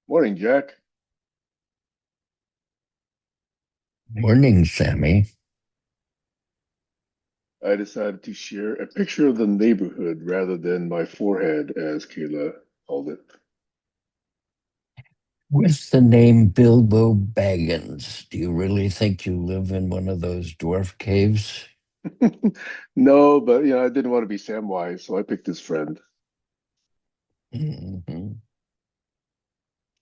Morning, Jack. Morning, Sammy. I decided to share a picture of the neighborhood rather than my forehead, as Kayla called it. With the name Bilbo Baggins, do you really think you live in one of those dwarf caves? No, but I didn't want to be Samwise, so I picked his friend. Mhm.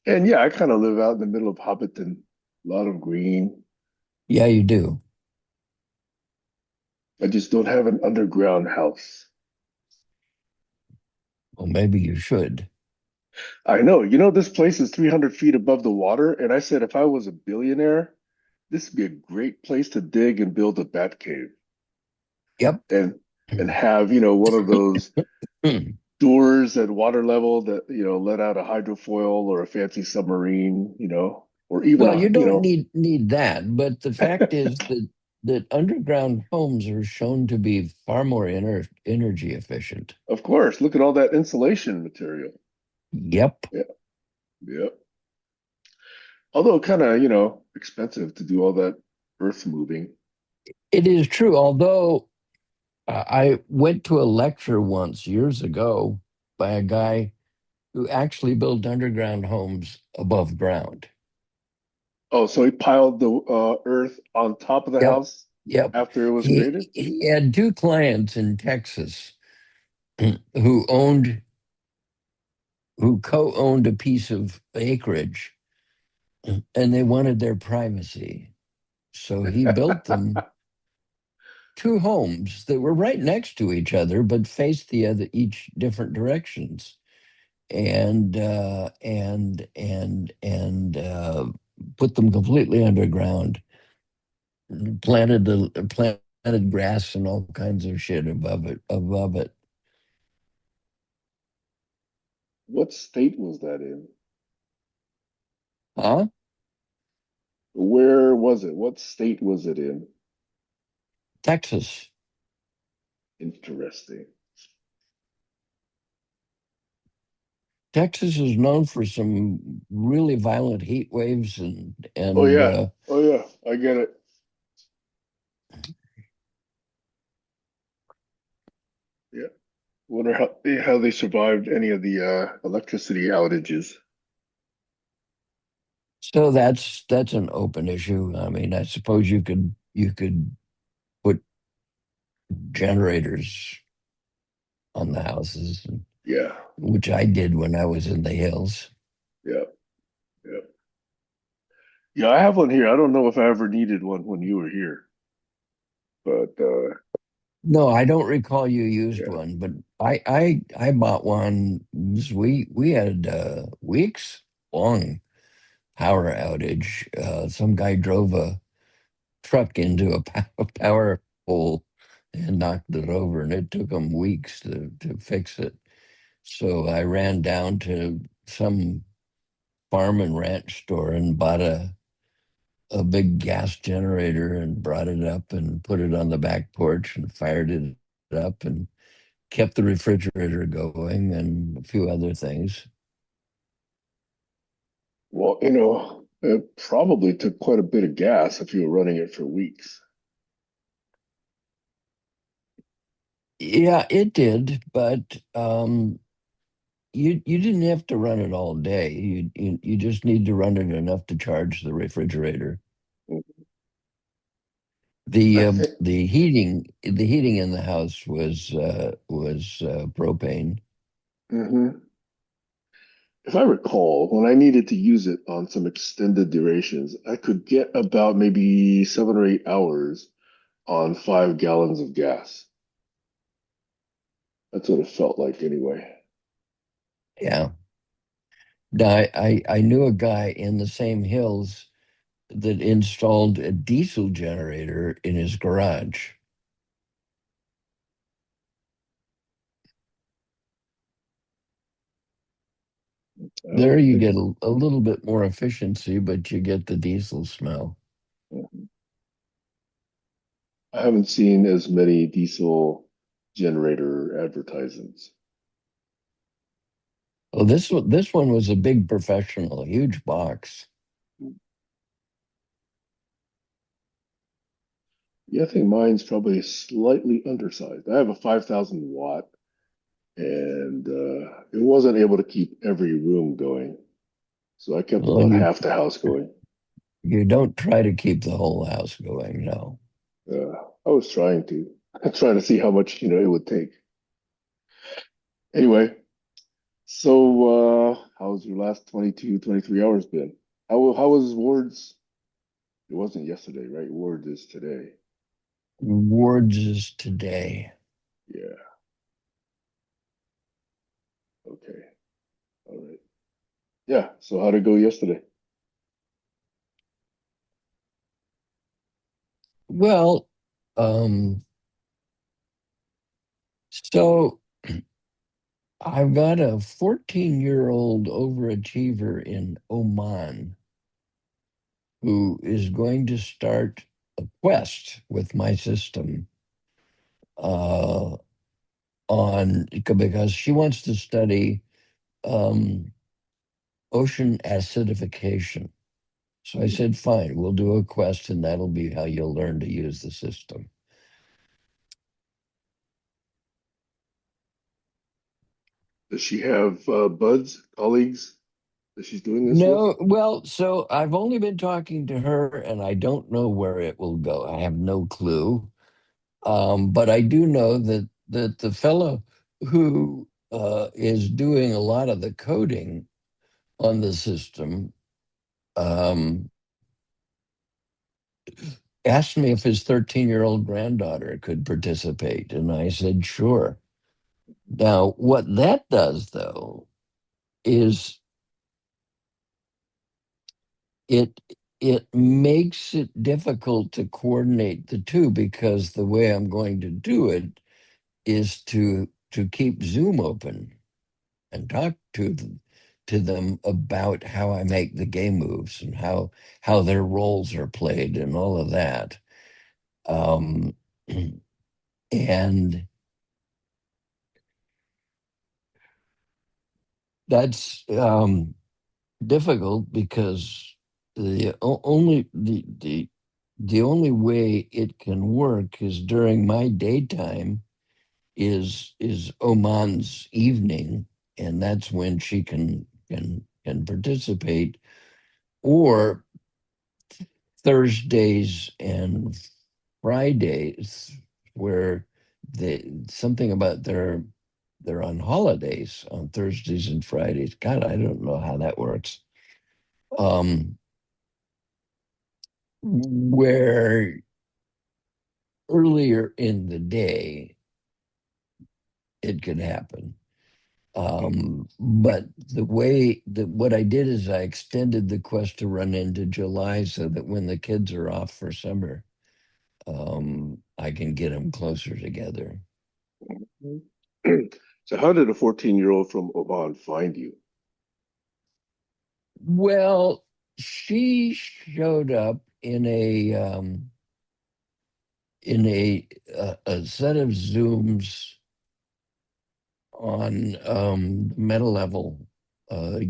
And yeah, I kind of live out in the middle of Hobbiton. A lot of green. Yeah, you do. I just don't have an underground house. Well, maybe you should. I know, this place is 300 feet above the water, and I said if I was a billionaire, this would be a great place to dig and build a bat cave Yep. and have, one of those doors at water level that let out a hydrofoil or a fancy submarine, or even Well, a you don't need that, but the fact is that underground homes are shown to be far more energy efficient. of course, look at all that insulation material. Yep. Yeah, yeah. Although kind of expensive to do all that earth moving. It is true, although I went to a lecture once years ago by a guy who actually built underground homes above ground. Oh, so he piled the earth on top of the Yep, house yep. after it was He created. he had two clients in Texas who owned who co-owned a piece of acreage, and they wanted their privacy. So he built them two homes that were right next to each other but faced the other each different directions. And put them completely underground. Planted grass and all kinds of shit above it. What state was that in? Huh? Where was it? What state was it in? Texas. Interesting. Texas is known for some really violent heat waves and Oh and yeah. uh, Oh yeah. I get it. Yeah. Wonder how they survived any of the electricity outages. so that's an open issue. I mean, I suppose you could put generators on the houses, Yeah, which I did when I was in the hills. yeah, yeah. Yeah, I have one here. I don't know if I ever needed one when you were here, but No, I don't recall you used yeah. one, but I bought one. We had weeks long power outage. Some guy drove a truck into a power pole and knocked it over, and it took him weeks to fix it. So I ran down to some farm and ranch store and bought a big gas generator and brought it up and put it on the back porch and fired it up and kept the refrigerator going and a few other things. Well, it probably took quite a bit of gas if you were running it for weeks. Yeah, it did, but you didn't have to run it all day. You just need to run it enough to charge the refrigerator. I The think, the heating in the house was propane. hmm if I recall, when I needed to use it on some extended durations, I could get about maybe 7 or 8 hours on 5 gallons of gas. That's what it felt like anyway. Yeah. Now, I knew a guy in the same hills that installed a diesel generator in his garage. I There don't you think get a little bit more efficiency, but you get the diesel smell. I haven't seen as many diesel generator advertisements. Oh, this one was a big professional, a huge box. Yeah, I think mine's probably slightly undersized. I have a 5,000 watt, and it wasn't able to keep every room going. So I kept Well, about half the house going. you don't try to keep the whole house going, no. I was trying to, trying to see how much, it would take. Anyway, so how's your last 22, 23 hours been? How was Ward's? It wasn't yesterday, right? Ward is today. Words is today. Yeah, okay. All right. Yeah, so how'd it go yesterday? Well, um, so I've got a 14-year-old overachiever in Oman who is going to start a quest with my system uh, on because she wants to study um, ocean acidification. So I Hmm. said, fine, we'll do a quest, and that'll be how you'll learn to use the system. Does she have buds, colleagues that she's doing this with? No, well, so I've only been talking to her, and I don't know where it will go. I have no clue. But I do know that the fellow who is doing a lot of the coding on the system um, asked me if his 13-year-old granddaughter could participate, and I said sure. Now, what that does, though, is it it makes it difficult to coordinate the two because the way I'm going to do it is to keep Zoom open and talk to them about how I make the game moves and how their roles are played and all of that. Um, and that's difficult because the only way it can work is during my daytime is Oman's evening, and that's when she can participate, or Thursdays and Fridays where they something about they're on holidays on Thursdays and Fridays. God, I don't know how that works. Um, where earlier in the day it could happen. But the way that what I did is I extended the quest to run into July so that when the kids are off for summer, I can get them closer together. So how did a 14-year-old from Oman find you? Well, she showed up in a set of Zooms on the meta level uh,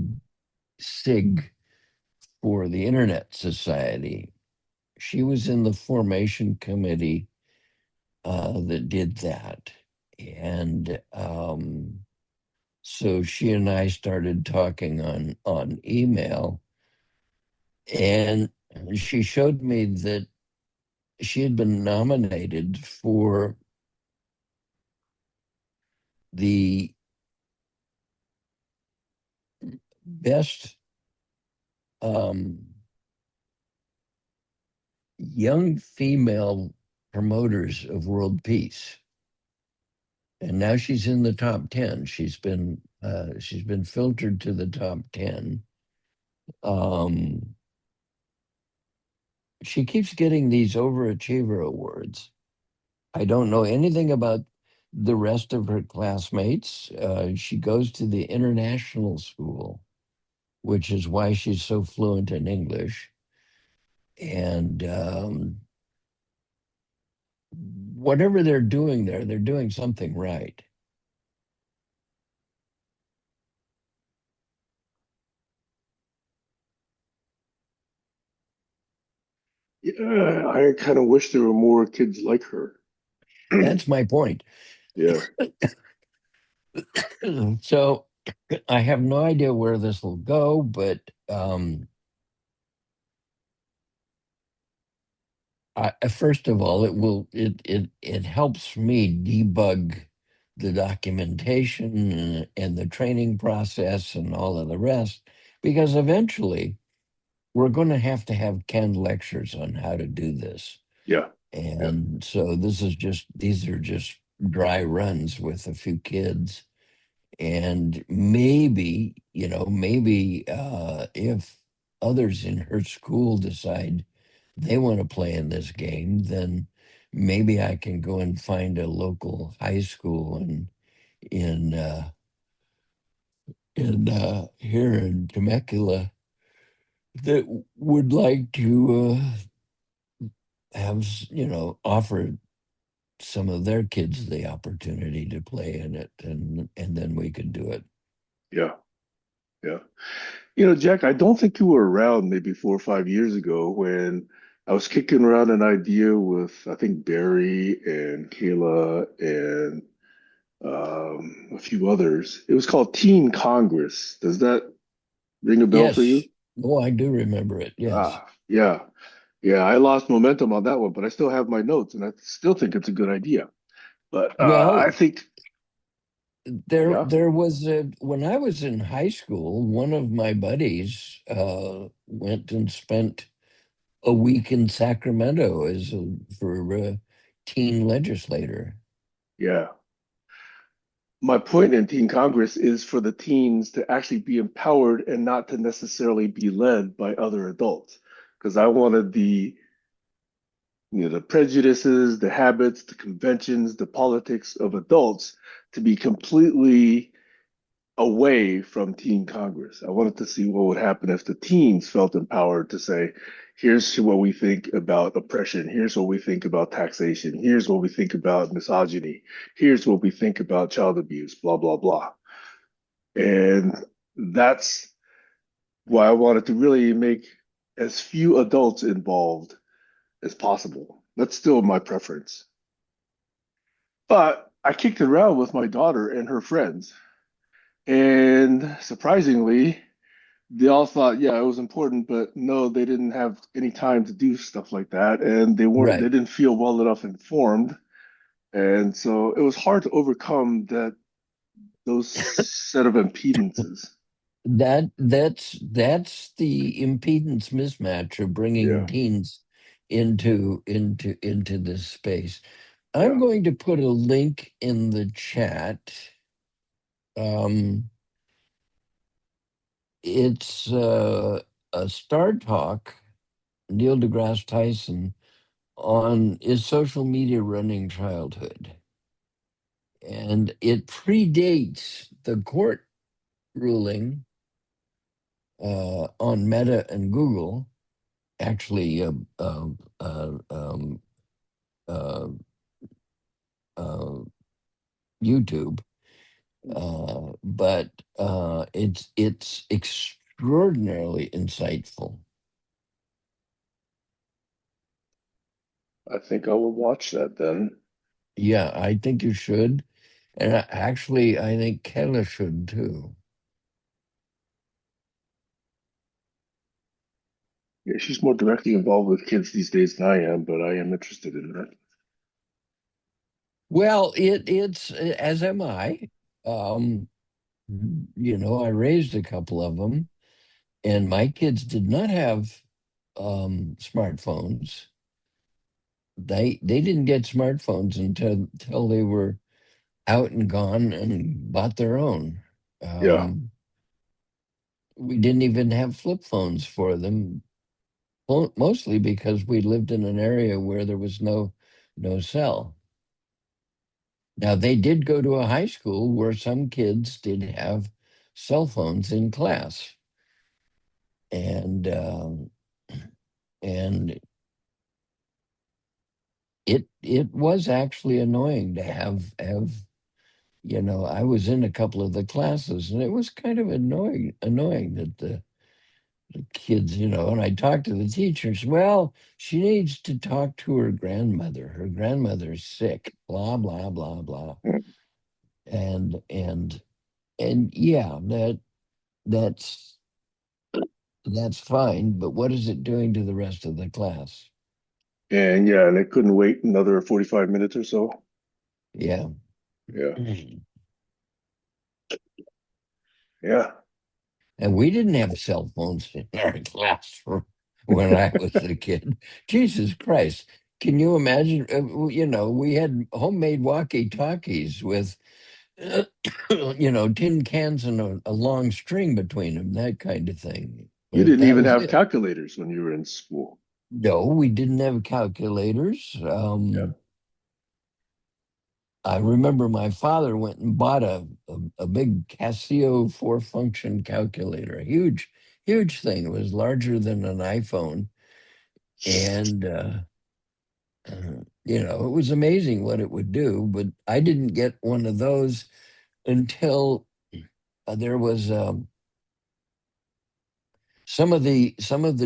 SIG for the Internet Society. She was in the formation committee that did that, and so she and I started talking on email, and she showed me that she had been nominated for the best um, young female promoters of world peace, and now she's in the top 10. She's been filtered to the top 10. Um, she keeps getting these overachiever awards. I don't know anything about the rest of her classmates. She goes to the international school, which is why she's so fluent in English. And whatever they're doing there, they're doing something right. Yeah, I kind of wish there were more kids like her. That's my point. Yeah, So I have no idea where this will go, but first of all, it helps me debug the documentation and the training process and all of the rest, because eventually we're going to have canned lectures on how to do this. yeah, yeah, And so these are just dry runs with a few kids. And maybe, maybe if others in her school decide they want to play in this game, then maybe I can go and find a local high school in here in Temecula that would like to offer some of their kids the opportunity to play in it, and then we could do it. yeah, yeah. You know, Jack, I don't think you were around maybe 4 or 5 years ago when I was kicking around an idea with, I think, Barry and Kayla and a few others. It was called Teen Congress. Does that ring a bell for you? Yes. Oh, I do remember it. Yes. Yeah. Yeah, I lost momentum on that one, but I still have my notes and I still think it's a good idea. But I Well, think, yeah, there was a when I was in high school, one of my buddies went and spent a week in Sacramento for a teen legislator. yeah. My point in Teen Congress is for the teens to actually be empowered and not to necessarily be led by other adults. Because I wanted the prejudices, the habits, the conventions, the politics of adults to be completely away from Teen Congress. I wanted to see what would happen if the teens felt empowered to say, here's what we think about oppression. Here's what we think about taxation. Here's what we think about misogyny. Here's what we think about child abuse, blah, blah, blah. And that's why I wanted to really make as few adults involved as possible. That's still my preference. But I kicked it around with my daughter and her friends. And surprisingly, they all thought, yeah, it was important, but no, they didn't have any time to do stuff like that. And they Right. didn't feel well enough informed. And so it was hard to overcome those set of impedances. That's the impedance mismatch of bringing Yeah, teens into this space. I'm yeah. going to put a link in the chat. Um, it's a Star Talk, Neil deGrasse Tyson, on Is Social Media Running Childhood? And it predates the court ruling on Meta and Google, actually, uh, uh, YouTube. But it's extraordinarily insightful. I think I will watch that then. Yeah, I think you should. And actually, I think Kayla should too. Yeah, she's more directly involved with kids these days than I am, but I am interested in that. Well, it's as am I. Um, I raised a couple of them, and my kids did not have smartphones. They didn't get smartphones until they were out and gone and bought their own. Yeah, Um, we didn't even have flip phones for them, mostly because we lived in an area where there was no cell. Now they did go to a high school where some kids did have cell phones in class, and and it was actually annoying to have. I was in a couple of the classes, and it was kind of annoying that the kids, and I talked to the teachers. Well, she needs to talk to her grandmother. Her grandmother's sick, blah, blah, blah, blah. And yeah, that's that's fine, but what is it doing to the rest of the class? And yeah, and I couldn't wait another 45 minutes or so. Yeah. Yeah. And Yeah. we didn't have cell phones in our classroom when I was a kid. Jesus Christ. Can you imagine? We had homemade walkie-talkies with, tin cans and a long string between them, that kind of thing. You But didn't that even was have it. calculators when you were in school. No, we didn't have calculators. Yeah. I remember my father went and bought a big Casio four-function calculator, a huge, huge thing. It was larger than an iPhone. And, it was amazing what it would do. But I didn't get one of those until there was some of the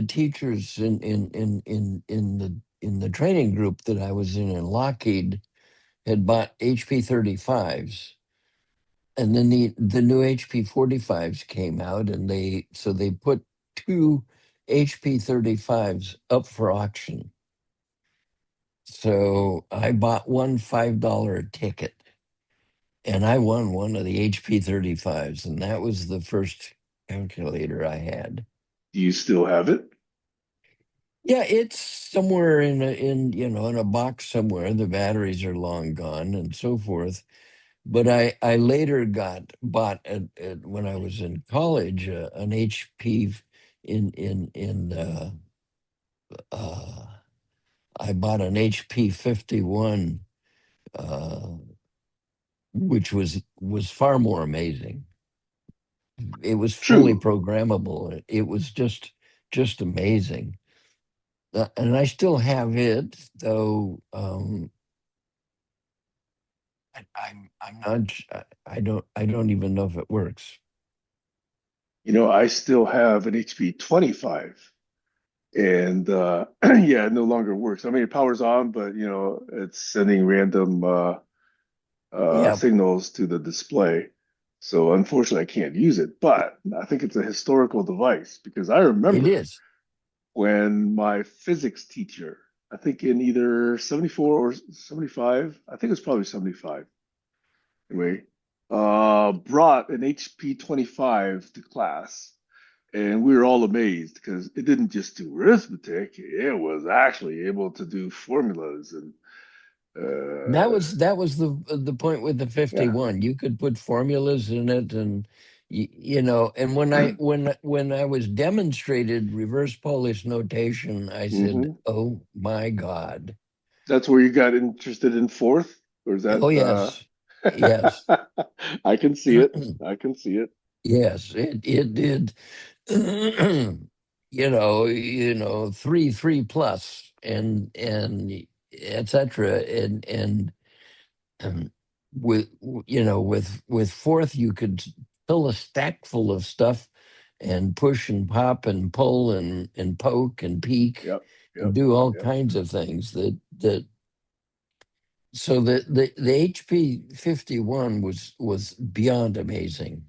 teachers in the training group that I was in Lockheed had bought HP 35s, and then the new HP 45s came out, and they put two HP 35s up for auction. So I bought one $5 ticket, and I won one of the HP 35s, and that was the first calculator I had. Do you still have it? Yeah, it's somewhere in a box somewhere. The batteries are long gone and so forth. But I later bought when I was in college, an HP in uh, I bought an HP 51, uh, which was far more amazing. It was fully True. programmable. It was just amazing. And I still have it, though. I'm not. I don't even know if it works. I still have an HP 25 and yeah, it no longer works. I mean, it powers on, but it's sending random Yeah, signals to the display. So unfortunately, I can't use it. But I think it's a historical device because I it remember is. when my physics teacher, I think in either 74 or 75, I think it was probably 75 anyway, brought an HP 25 to class. And we were all amazed because it didn't just do arithmetic, it was actually able to do formulas and That was the point with the yeah. 51. You could put formulas in it, and and when I was demonstrated reverse Polish notation, I said, Hmm. "Oh my God." That's where you got interested in fourth, or is Oh that yes. Yes. I can see it. I can see it. Yes, it did. Three plus and etc. And with fourth, you could fill a stack full of stuff and push and pop and pull and poke and peek Yep, and yep, do all yep. kinds of things that so the HP 51 was beyond amazing.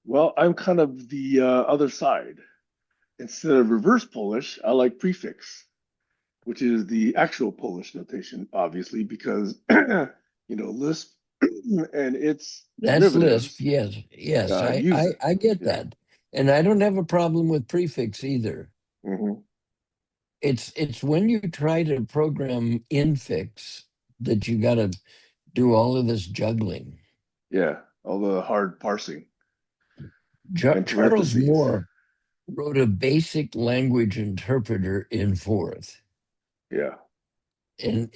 Well, I'm kind of the other side. Instead of reverse Polish, I like prefix, which is the actual Polish notation, obviously, because Lisp and its That's Lisp. derivatives Yes, yes, I, use I it. I get Yeah. that, and I don't have a problem with prefix either. Hmm. It's when you try to program infix that you got to do all of this juggling. Yeah. All the hard parsing and Charles parentheses. Moore wrote a basic language interpreter in Forth, Yeah. and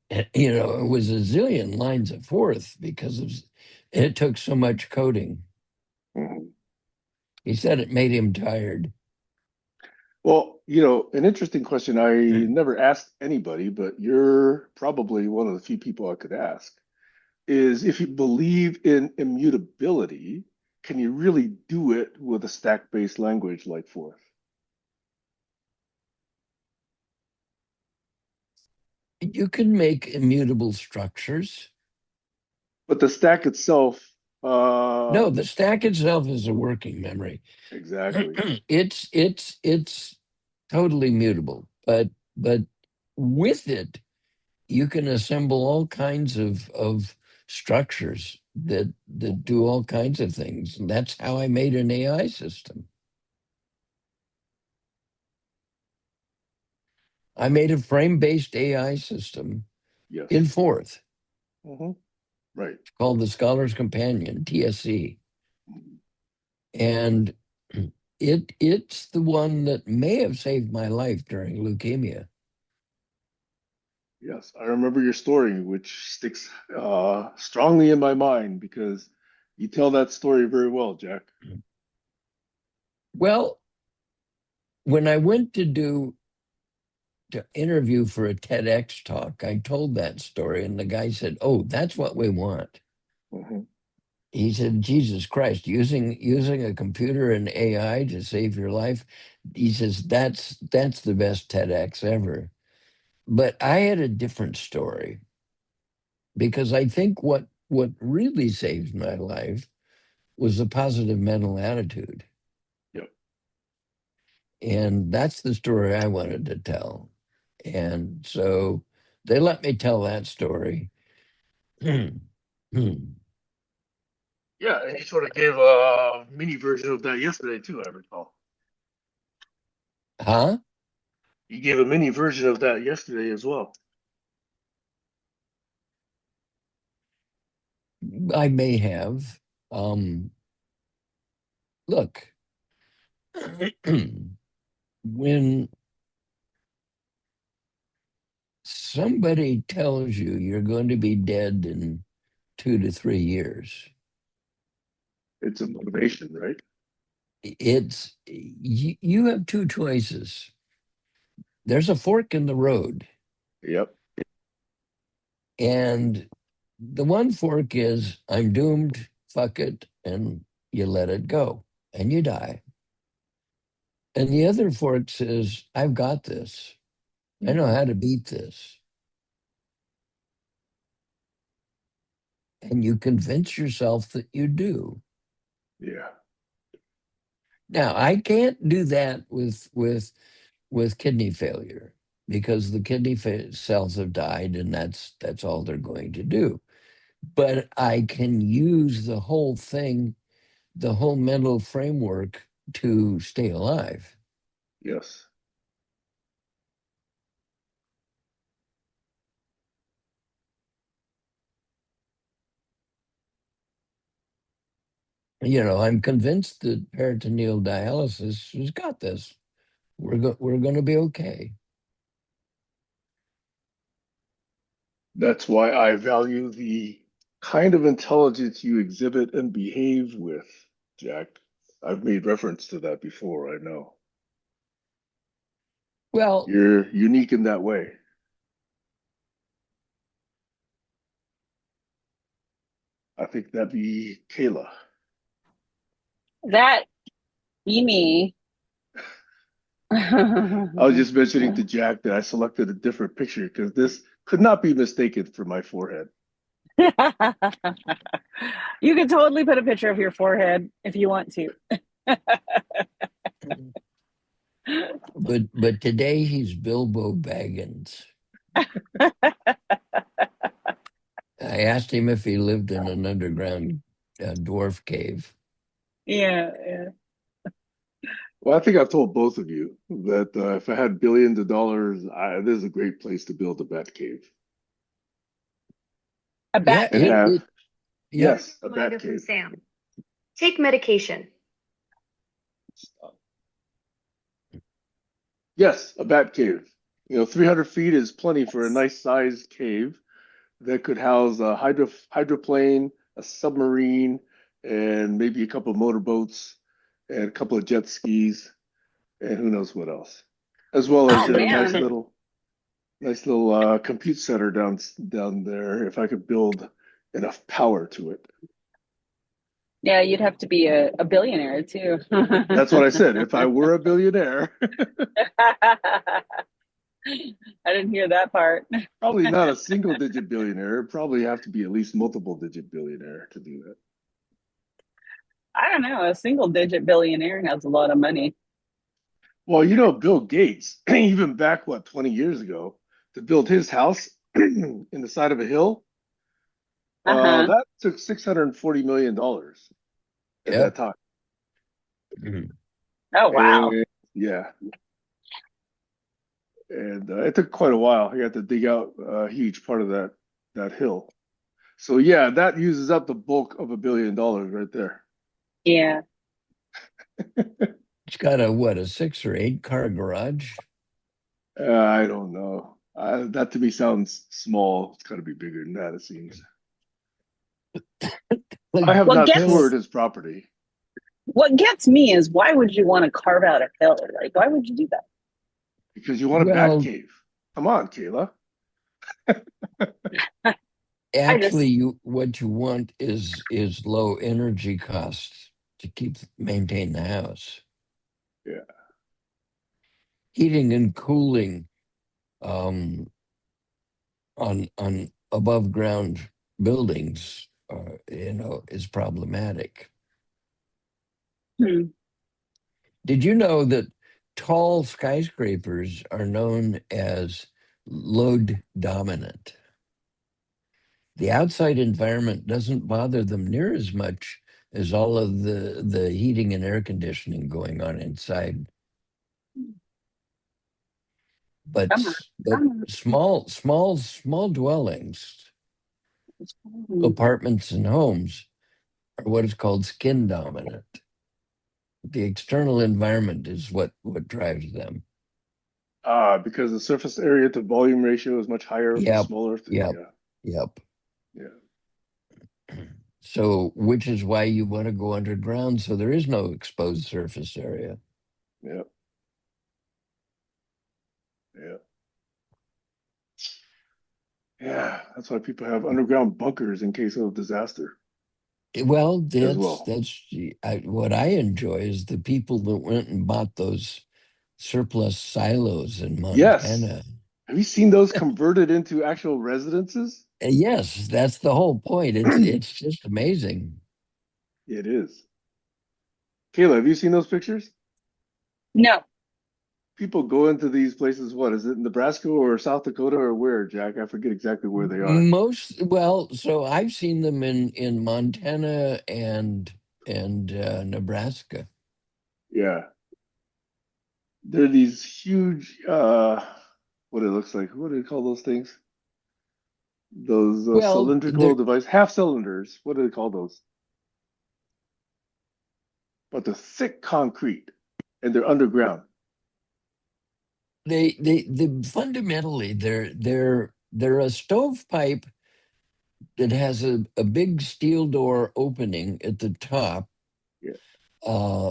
it was a zillion lines of Forth because it took so much coding. Hmm. He said it made him tired. Well, an interesting question I never asked anybody, but you're probably one of the few people I could ask, is if you believe in immutability, can you really do it with a stack-based language like Forth? You can make immutable structures. But the stack itself, No, the stack itself is a working memory. exactly. It's totally mutable, but with it you can assemble all kinds of structures that do all kinds of things. And that's how I made an AI system. I made a frame-based AI system in Yes. Forth Hmm. Right. called the Scholar's Companion, TSC. Mhm. And it's the one that may have saved my life during leukemia. Yes, I remember your story, which sticks strongly in my mind because you tell that story very well, Jack. Well, when I went to interview for a TEDx talk, I told that story, and the guy said, "Oh, that's what we want." Hmm. He said, "Jesus Christ, using a computer and AI to save your life." He says, "That's the best TEDx ever." But I had a different story because I think what really saved my life was a positive mental attitude. Yep. And that's the story I wanted to tell. And so they let me tell that story. Yeah, and he sort of gave a mini version of that yesterday too, I recall. Huh? He gave a mini version of that yesterday as well. I may have. Look, when somebody tells you you're going to be dead in 2 to 3 years, It's a motivation, right? you have two choices. There's a fork in the road, Yep. and the one fork is I'm doomed, fuck it, and you let it go and you die. And the other fork says, I've got this. I know Hmm. how to beat this. And you convince yourself that you do. Yeah. Now, I can't do that with kidney failure because the cells have died and that's all they're going to do. But I can use the whole thing, the whole mental framework to stay alive. Yes. I'm convinced that peritoneal dialysis has got this. We're going to be okay. That's why I value the kind of intelligence you exhibit and behave with, Jack. I've made reference to that before, I know. Well, You're unique in that way. I think that'd be Kayla. That be me. I was just mentioning to Jack that I selected a different picture because this could not be mistaken for my forehead. You can totally put a picture of your forehead if you want to. but today he's Bilbo Baggins. I asked him if he lived in an underground dwarf cave. Yeah, yeah. Well, I think I've told both of you that if I had billions of dollars, this is a great place to build a bat cave A Yeah, bat and cave? have, yep. yes, a bat From cave. Sam. Take medication. Yes, a bat cave. 300 feet is plenty for a nice sized cave that could house a hydroplane, a submarine, and maybe a couple of motorboats and a couple of jet skis, and who knows what else, as well Oh as a man. nice little compute center down there. If I could build enough power to it. Yeah, you'd have to be a billionaire too. That's what I said. If I were a billionaire, I didn't hear that part. probably not a single digit billionaire, probably have to be at least multiple digit billionaire to do that. I don't know. A single digit billionaire has a lot of money. Well, you know, Bill Gates, even back, what, 20 years ago, to build his house in the side of a hill, Uh-huh. that took $640 million at that Yep. time. Mhm. Oh, wow. And yeah, and it took quite a while. He had to dig out a huge part of that hill. So yeah, that uses up the bulk of $1 billion right there. Yeah. It's got a what, a 6 or 8 car garage? I don't know. That to me sounds small. It's got to be bigger than that, it seems. Like I have What not Kayla, toured gets his property what gets me is why would you want to carve out a hill? Like, why would you do because you want a bat well, cave. Come on, Kayla. that? I actually, just, what you want is low energy costs to maintain the house. Yeah. Heating and cooling um, on above ground buildings, is problematic. hmm, Did you know that tall skyscrapers are known as load dominant? The outside environment doesn't bother them near as much as all of the heating and air conditioning going on inside. But come on, but come small dwellings, on. apartments and homes are what is called skin dominant. The external environment is what drives them. Because the surface area to volume ratio is much higher with the Yep, smaller. yep, Yeah. yep. Yeah. So, which is why you want to go underground, so there is no exposed surface area. Yeah. Yeah. Yeah. That's why people have underground bunkers in case of disaster Well, as that's well. that's what I enjoy is the people that went and bought those surplus silos in Yes. Montana. Have you seen those converted into actual residences? Yes, that's the whole point. It's just amazing. It is. Kayla, have you seen those pictures? No, People go into these places, what is it, Nebraska or South Dakota or where, Jack? I forget exactly where they are. So I've seen them in Montana and Nebraska. Yeah. They're these huge, what it looks like. What do they call those things? Those Well, cylindrical device, half cylinders. What do they call those? But the thick concrete, and they're underground. they fundamentally they're a stovepipe that has a big steel door opening at the top, Yeah.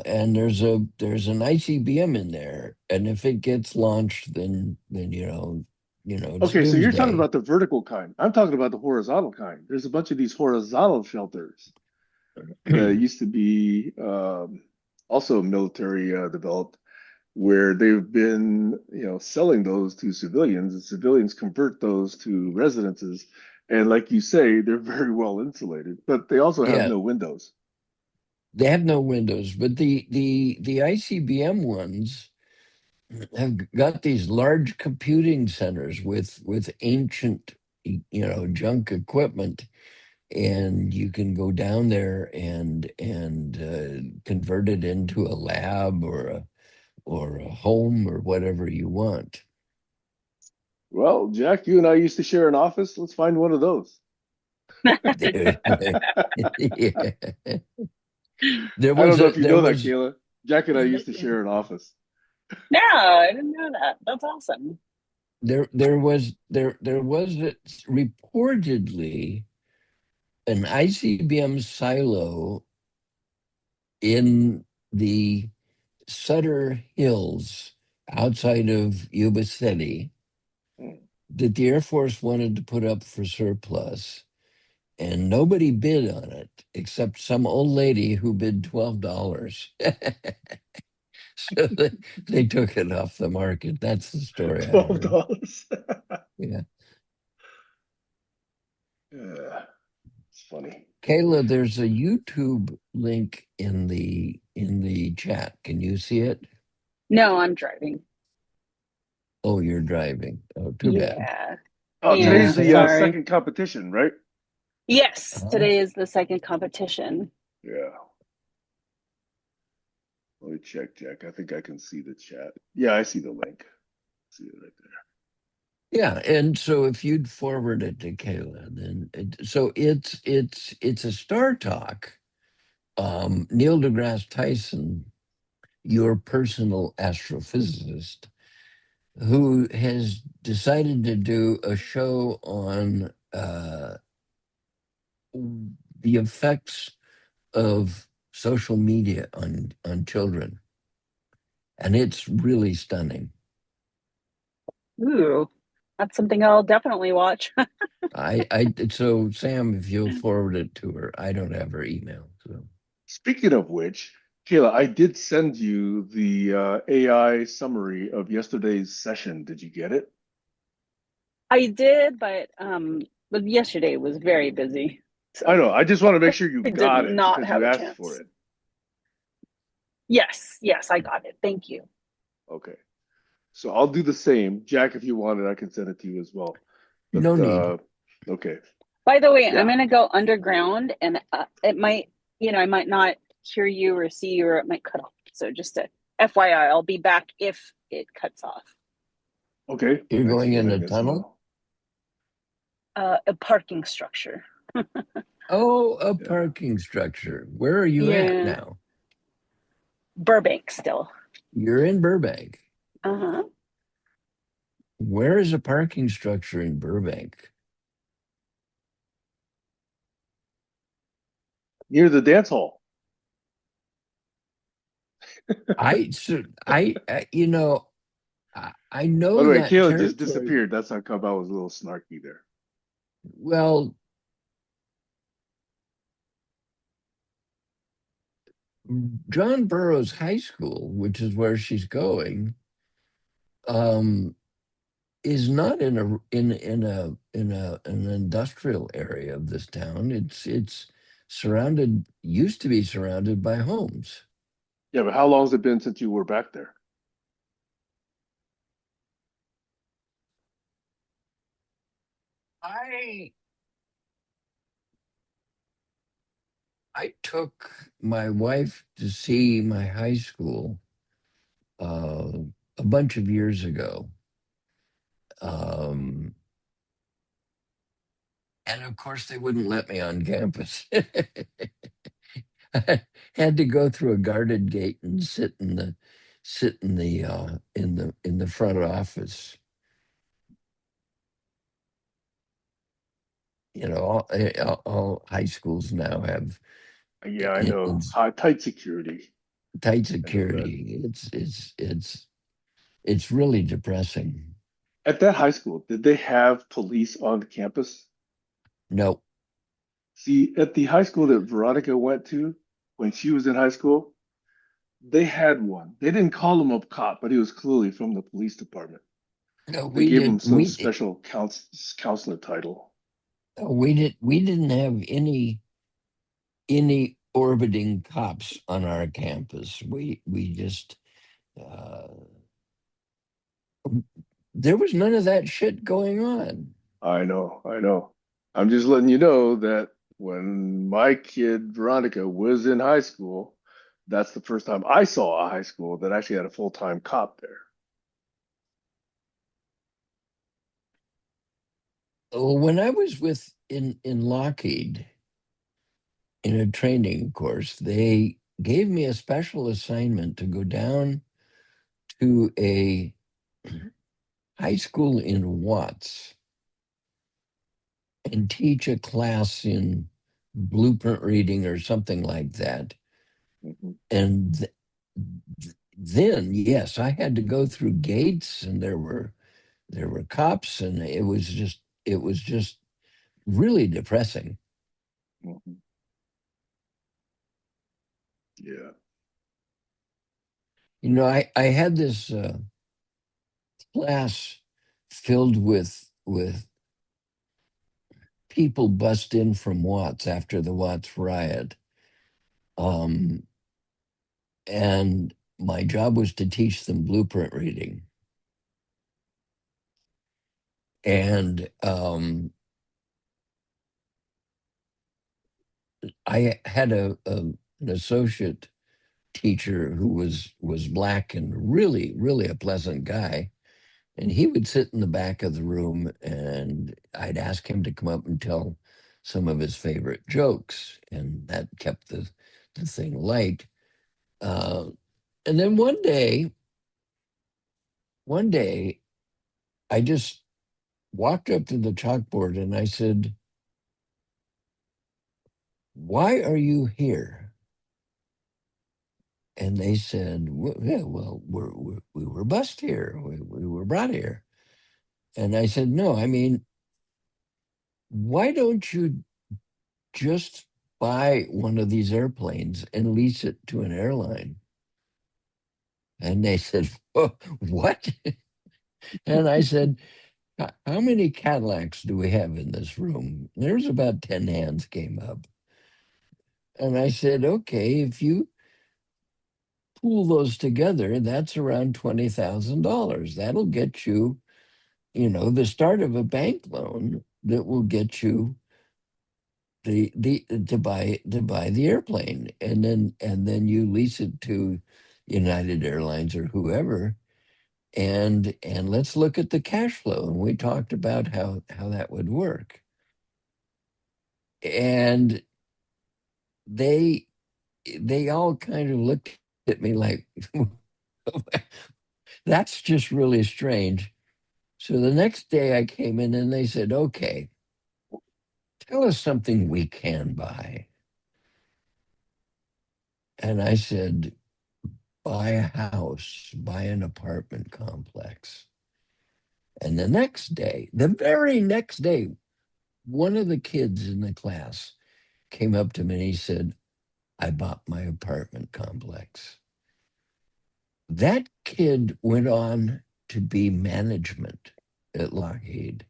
and there's an ICBM in there, and if it gets launched, then it's Okay, so you're talking doomsday. about the vertical kind. I'm talking about the horizontal kind. There's a bunch of these horizontal shelters that used to be also military developed, where they've been, selling those to civilians, and civilians convert those to residences. And like you say, they're very well insulated, but they also have Yeah, no windows. they have no windows, but the ICBM ones have got these large computing centers with ancient junk equipment, and you can go down there and convert it into a lab or a home or whatever you want. Well, Jack, you and I used to share an office. Let's find one of those. There, yeah. There I don't was know a if you there know that, was Kayla. Jack and I used to share an office. no, I didn't know that. That's awesome. reportedly an ICBM silo in the Sutter Hills outside of Yuba City Hmm. that the Air Force wanted to put up for surplus. and nobody bid on it except some old lady who bid $12. So they took it off the market. That's the story I heard. $12. Yeah. Yeah, it's funny. Kayla, there's a YouTube link in the chat. Can you see it? No, I'm driving. Oh, you're driving. Oh, too bad. Yeah. Oh, Yeah, today's Yeah, the Sam. sorry. second competition, right? Yes, Uh-huh. today is the second competition. Yeah. Let me check, Jack. I think I can see the chat. Yeah, I see the link. See it right there. Yeah, and so if you'd forward it to Kayla, then so it's a Star Talk. Neil deGrasse Tyson, your personal astrophysicist, who has decided to do a show on the effects of social media on children, and it's really stunning. Ooh, that's something I'll definitely watch. So Sam, if you'll forward it to her, I don't have her email. So Speaking of which, Kayla, I did send you the AI summary of yesterday's session. Did you get it? I did, but yesterday was very busy, I so know. I just want to make sure you I did got it not because have you a asked for chance. it. Yes, I got it. Thank you. Okay. So I'll do the same. Jack, if you want it, I can send it to you as well. But no need. okay. By the way, I'm Yeah. gonna go underground, and it might, I might not hear you or see you, or it might cut off. So just a FYI, I'll be back if it cuts off. Okay. You're Thanks going for in a letting us tunnel? know. A parking structure. Oh, a Yeah. parking structure. Where are you at Yeah, now? Burbank still. You're in Burbank. Uh-huh. Where is a parking structure in Burbank? Near the dance hall. You know, I By the know way, that Kayla just territory. disappeared. That's how come I was a little snarky there. Well, John Burroughs High School, which is where she's going, um, is not in an industrial area of this town. It's surrounded, used to be surrounded by homes. Yeah, but how long has it been since you were back there? I I took my wife to see my high school uh, a bunch of years ago. Um, and of course, they wouldn't let me on campus. I had to go through a guarded gate and sit in the front office. You know, all high schools now have Yeah, I in know. High, tight security. tight I know that. security. It's really depressing. At that high school, did they have police on the campus? No, See, at the high school that Veronica went to when she was in high school, they had one. They didn't call him a cop, but he was clearly from the police department. no, They we gave him did some special counselor title. we didn't have any orbiting cops on our campus. We just uh, there was none of that shit going on. I know, I know. I'm just letting you know that when my kid Veronica was in high school, that's the first time I saw a high school that actually had a full-time cop there. When I was in Lockheed in a training course, they gave me a special assignment to go down to a high school in Watts and teach a class in blueprint reading or something like that. Mhm. And then, yes, I had to go through gates, and there were cops, and it was just really depressing. Mhm. Yeah. You know, I had this class filled with people bust in from Watts after the Watts riot. Um, and my job was to teach them blueprint reading. And I had an associate teacher who was black and really a pleasant guy. And he would sit in the back of the room, and I'd ask him to come up and tell some of his favorite jokes, and that kept the thing light. Uh, and then one day, I just walked up to the chalkboard and I said, "Why are you here?" And they said, "Yeah, well, we were bused here. We were brought here." And I said, "No, I mean, why don't you just buy one of these airplanes and lease it to an airline?" And they said, "Oh, what?" And I said, How many Cadillacs do we have in this room?" There's about 10 hands came up. And I said, "Okay, if you pool those together, that's around $20,000. That'll get you, the start of a bank loan that will get you the to buy the airplane, and then you lease it to United Airlines or whoever, and let's look at the cash flow." And we talked about how that would work. And they they all kind of looked at me like, "That's just really strange." So the next day I came in and they said, "Okay, tell us something we can buy." And I said, "Buy a house, buy an apartment complex." And the very next day, one of the kids in the class came up to me and he said, "I bought my apartment complex." That kid went on to be management at Lockheed.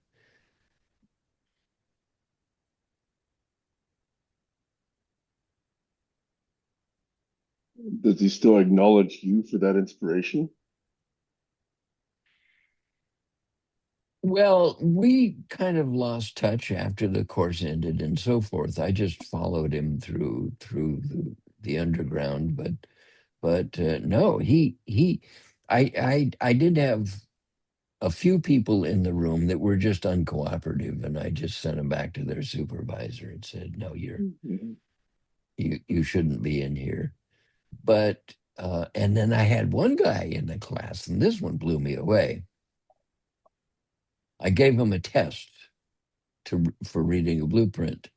Does he still acknowledge you for that inspiration? Well, we kind of lost touch after the course ended and so forth. I just followed him through the underground, but no, I did have a few people in the room that were just uncooperative, and I just sent them back to their supervisor and said, "No, Mhm. you shouldn't be in here." But and then I had one guy in the class, and this one blew me away. I gave him a test for reading a blueprint,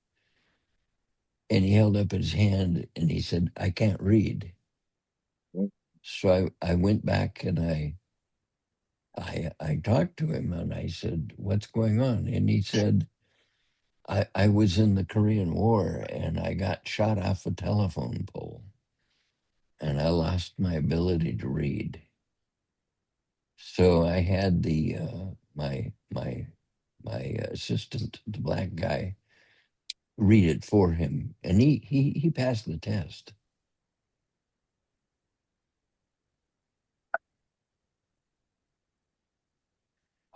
and he held up his hand and he said, "I can't read." So I went back and I talked to him and I said, "What's going on?" And he said, I was in the Korean War and I got shot off a telephone pole and I lost my ability to read. So I had the my assistant, the black guy, read it for him, and he passed the test.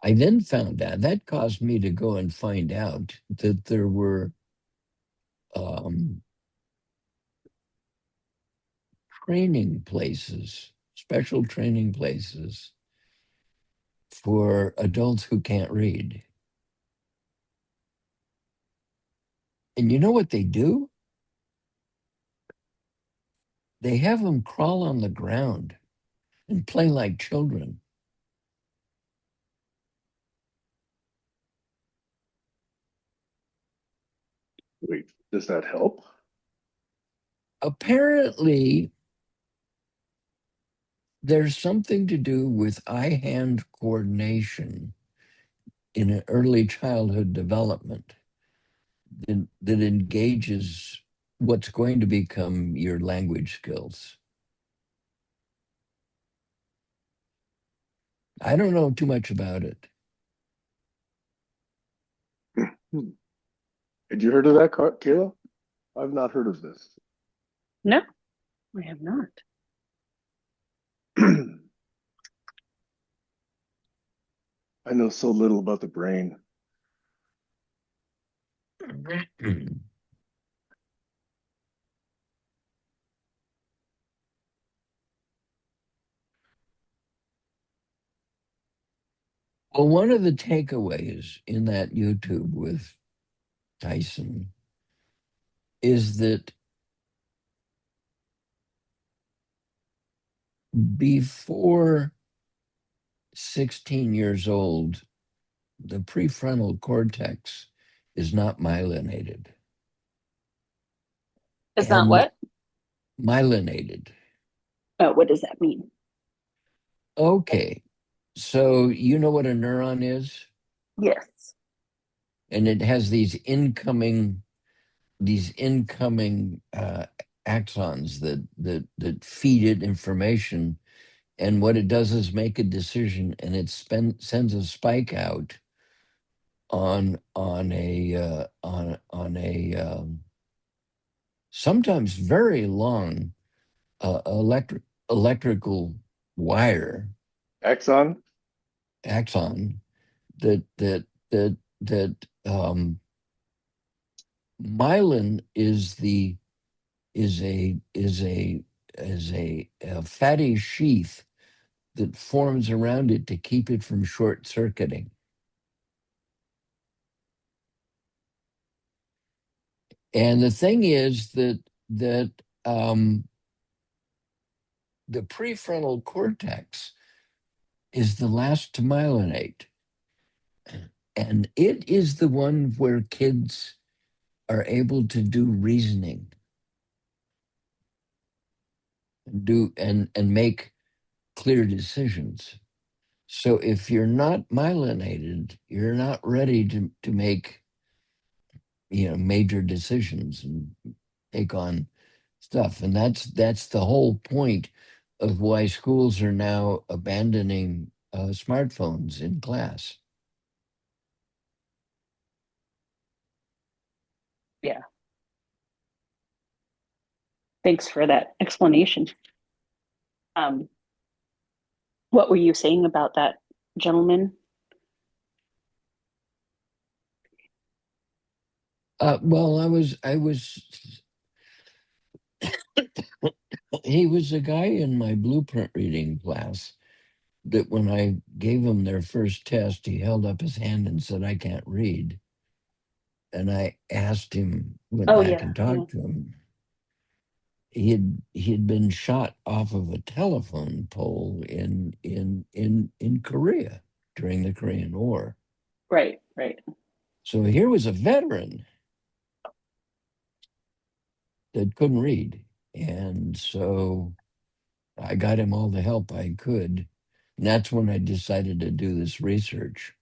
I then found out that caused me to go and find out that there were um, training places, special training places for adults who can't read. And you know what they do? They have them crawl on the ground and play like children. Wait, does that help? Apparently, there's something to do with eye hand coordination in an early childhood development that engages what's going to become your language skills. I don't know too much about it. Had you heard of that, Kayla? I've not heard of this. No, I have not. I know so little about the brain. Well, one of the takeaways in that YouTube with Tyson is that before 16 years old, the prefrontal cortex is not myelinated. Is not And what? myelinated. Oh, what does that mean? Okay. So you know what a neuron is? Yes. And it has these incoming axons that feed it information, and what it does is make a decision, and it sends a spike out on a sometimes very long electrical wire Axon? axon that myelin is a fatty sheath that forms around it to keep it from short circuiting. And the thing is that the prefrontal cortex is the last to myelinate, and it is the one where kids are able to do reasoning, and make clear decisions. So if you're not myelinated, you're not ready to make major decisions and take on stuff. And that's the whole point of why schools are now abandoning smartphones in class. Yeah. Thanks for that explanation. What were you saying about that gentleman? Well, I was he was a guy in my blueprint reading class that when I gave him their first test, he held up his hand and said, "I can't read." And I asked him, went Oh back yeah, and yeah. talked to him. He had been shot off of a telephone pole in Korea during the Korean War. Right, right. So here was a veteran that couldn't read. And so I got him all the help I could. And that's when I decided to do this research.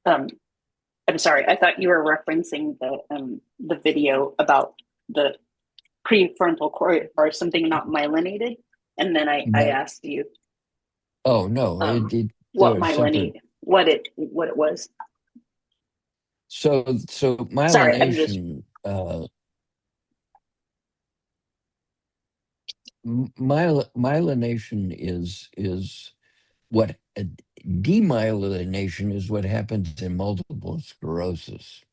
Um, I'm sorry. I thought you were referencing the video about the prefrontal cord or something not myelinated, and then I No, asked you oh no, um what they're separate. myelinate what it was. So Sorry, I'm just myelination, myelination is what demyelination is what happens in multiple sclerosis.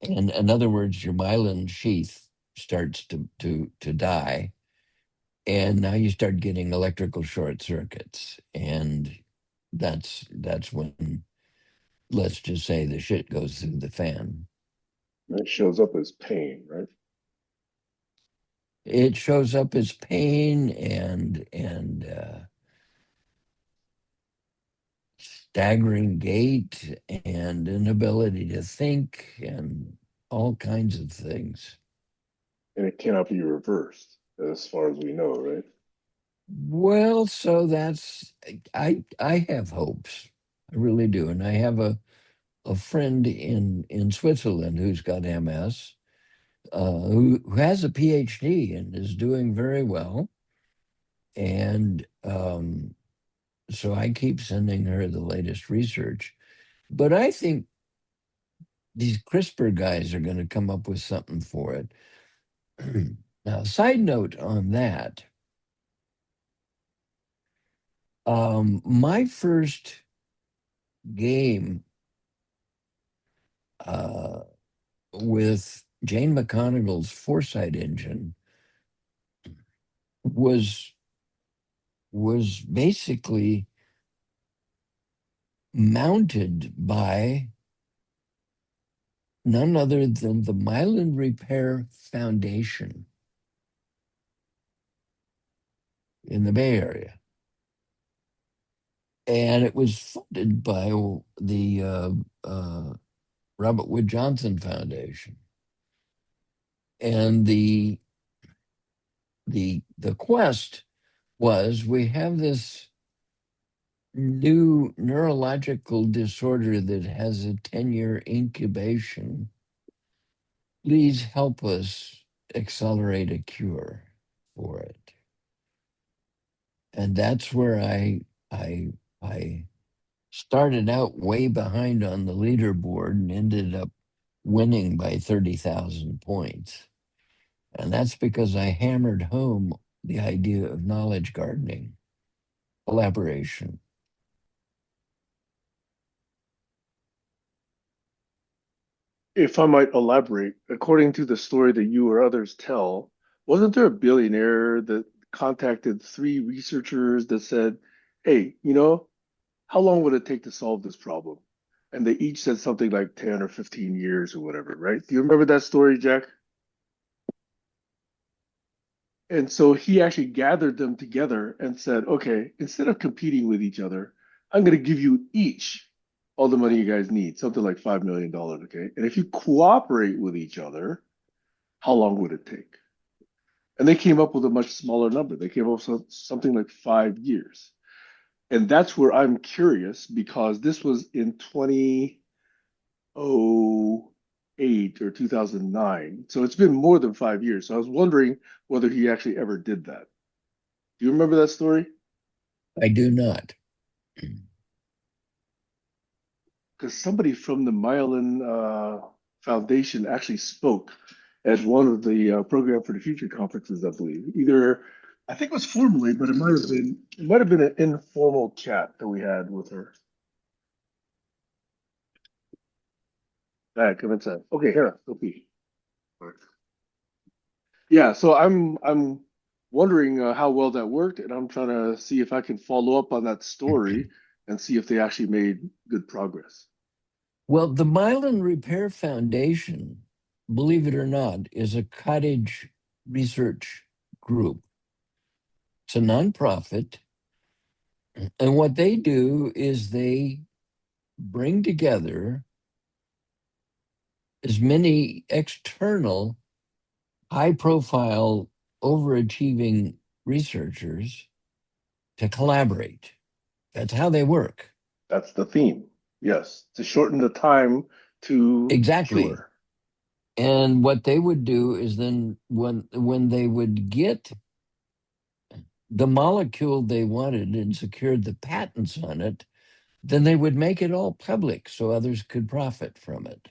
And in other words, your myelin sheath starts to die, and now you start getting electrical short circuits, and that's when, let's just say, the shit goes through the fan. It shows up as pain, right? It shows up as pain and staggering gait and inability to think and all kinds of things. And it cannot be reversed, as far as we know, right? Well, so that's I have hopes. I really do. And I have a friend in Switzerland who's got MS, who has a PhD and is doing very well. And so I keep sending her the latest research. But I think these CRISPR guys are going to come up with something for it. Now, side note on that, my first game uh, with Jane McConigal's Foresight engine was basically mounted by none other than the Mylan Repair Foundation in the Bay Area. And it was funded by the Robert Wood Johnson Foundation. And the quest was, we have this new neurological disorder that has a 10-year incubation. Please help us accelerate a cure for it. And that's where I I started out way behind on the leaderboard and ended up winning by 30,000 points. And that's because I hammered home the idea of knowledge gardening, collaboration. If I might elaborate, according to the story that you or others tell, wasn't there a billionaire that contacted three researchers that said, "Hey, how long would it take to solve this problem?" And they each said something like 10 or 15 years or whatever, right? Do you remember that story, Jack? And so he actually gathered them together and said, "Okay, instead of competing with each other, I'm going to give you each all the money you guys need, something like $5 million, okay? And if you cooperate with each other, how long would it take?" And they came up with a much smaller number. They came up with something like 5 years. And that's where I'm curious, because this was in 2008 or 2009. So it's been more than 5 years. So I was wondering whether he actually ever did that. Do you remember that story? I do not. Because somebody from the Myelin Foundation actually spoke at one of the Program for the Future conferences, I believe. Either, I think it was formally, but it might have been an informal chat that we had with her. Come inside. Okay, here, Sophie. Yeah, so I'm wondering how well that worked, and I'm trying to see if I can follow up on that story and see if they actually made good progress. Well, the Mylan Repair Foundation, believe it or not, is a cottage research group. It's a nonprofit. And what they do is they bring together as many external, high profile, overachieving researchers to collaborate. That's how they work. That's the theme. Yes, to shorten the time to Exactly. cure. And what they would do is then when they would get the molecule they wanted and secured the patents on it, then they would make it all public so others could profit from it.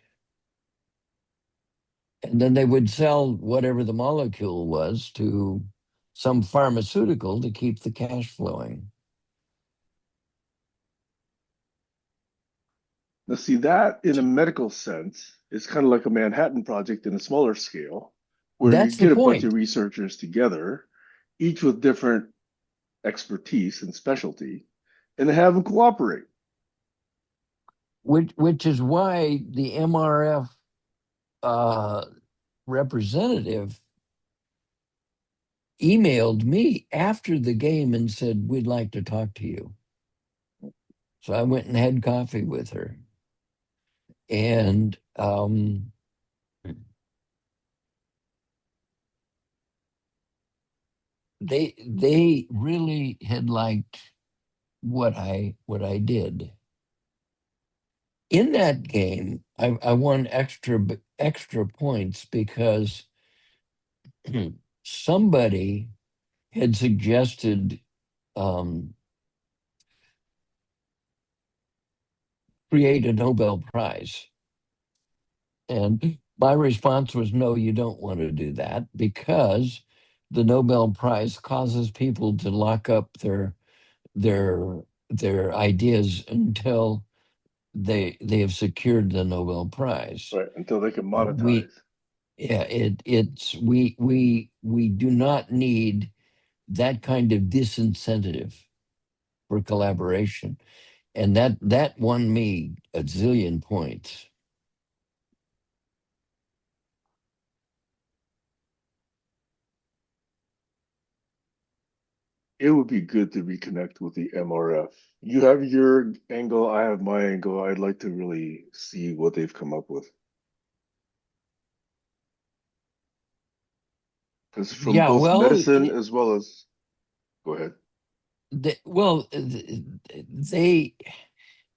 And then they would sell whatever the molecule was to some pharmaceutical to keep the cash flowing. Now, see, that in a medical sense is kind of like a Manhattan Project in a smaller scale, where you That's the get a bunch of point, researchers together, each with different expertise and specialty, and have them cooperate. which is why the MRF uh, representative emailed me after the game and said, "We'd like to talk to you." So I went and had coffee with her. And they really had liked what I did. In that game, I won extra points because somebody had suggested um, create a Nobel Prize. And my response was, no, you don't want to do that because the Nobel Prize causes people to lock up their their ideas until they have secured the Nobel Prize. Right, until they can We monetize. yeah, it's we do not need that kind of disincentive for collaboration. And that won me a zillion points. It would be good to reconnect with the MRF. You have your angle, I have my angle. I'd like to really see what they've come up with. Because from Yeah, both well, medicine as well as, go ahead. they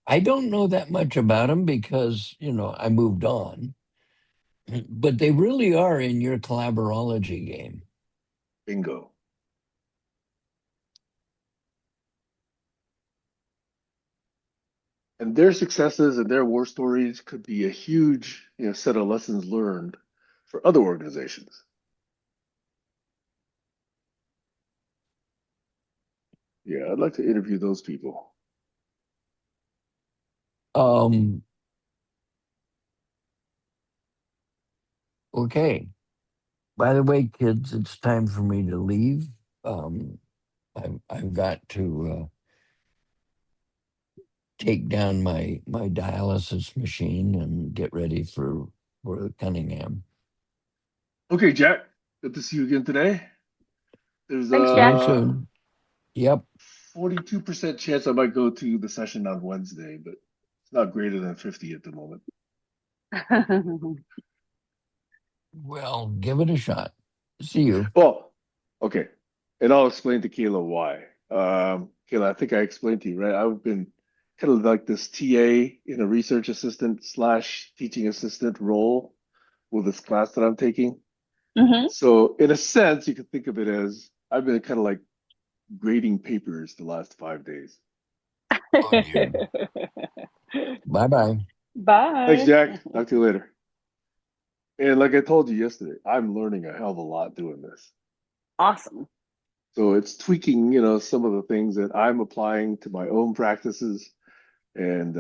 I don't know that much about them because, I moved on, but they really are in your collaborology game. Bingo. And their successes and their war stories could be a huge, set of lessons learned for other organizations. Yeah, I'd like to interview those people. Um, okay. By the way, kids, it's time for me to leave. Um, I've got to take down my dialysis machine and get ready for Cunningham. Okay, Jack, good to see you again today. There's Thanks, See you Jack. a soon. Yep. 42% chance I might go to the session on Wednesday, but it's not greater than 50 at the moment. Well, give it a shot. See you. Well, okay. And I'll explain to Kayla why. Kayla, I think I explained to you, right? I've been kind of like this TA in a research assistant slash teaching assistant role with this class that I'm taking. Hmm. So in a sense, you could think of it as I've been kind of like grading papers the last 5 days. Oh dear. Bye bye. Thanks, Bye. Jack. Talk to you later. And like I told you yesterday, I'm learning a hell of a lot doing this. Awesome. So it's tweaking, some of the things that I'm applying to my own practices. And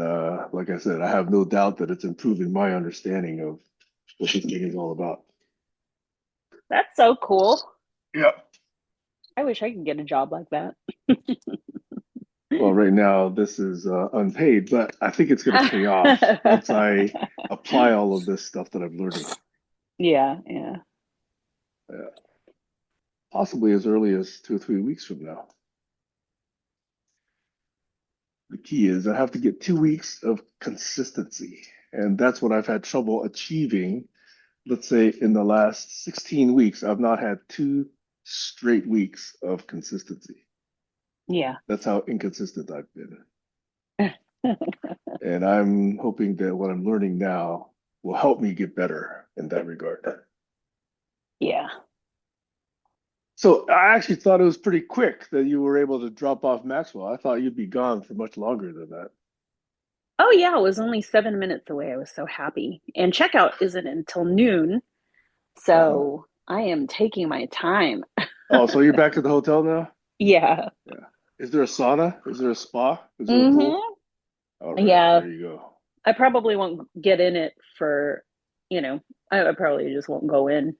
like I said, I have no doubt that it's improving my understanding of what this thing is all about. That's so cool. Yeah. I wish I could get a job like that. Well, right now this is unpaid, but I think it's going to pay off once I apply all of this stuff that I'm learning. Yeah, yeah. Yeah. Possibly as early as 2 or 3 weeks from now. The key is I have to get 2 weeks of consistency. And that's what I've had trouble achieving. Let's say in the last 16 weeks, I've not had 2 straight weeks of consistency. Yeah. That's how inconsistent I've been. And I'm hoping that what I'm learning now will help me get better in that regard. Yeah. So I actually thought it was pretty quick that you were able to drop off Maxwell. I thought you'd be gone for much longer than that. Oh, yeah, it was only 7 minutes away. I was so happy. And checkout isn't until noon, Uh-huh. so I am taking my time. Oh, so you're back at the hotel now? Yeah. Yeah. Is there a sauna? Is there a spa? Is there a pool? Hmm. All right, Yeah. there you go. I probably won't get in it for, you know, I probably just won't go in.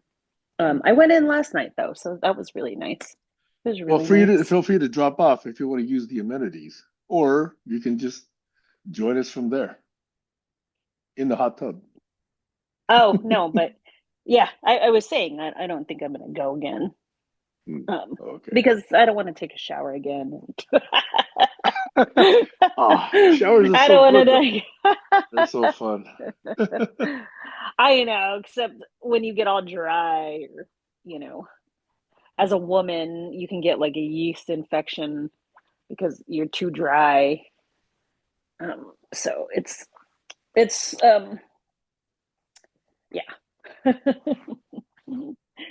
I went in last night though, so that was really nice. It was Well, really nice. feel free to drop off if you want to use the amenities, or you can just join us from there in the hot tub. Oh, no, but yeah, I was saying that I don't think I'm gonna go again. Hmm. Um, Okay. because I don't want to take a shower again. Ah, showers are I so don't want good though. to. They're so fun. I know, except when you get all dry, or you know, as a woman, you can get like a yeast infection because you're too dry. So it's yeah.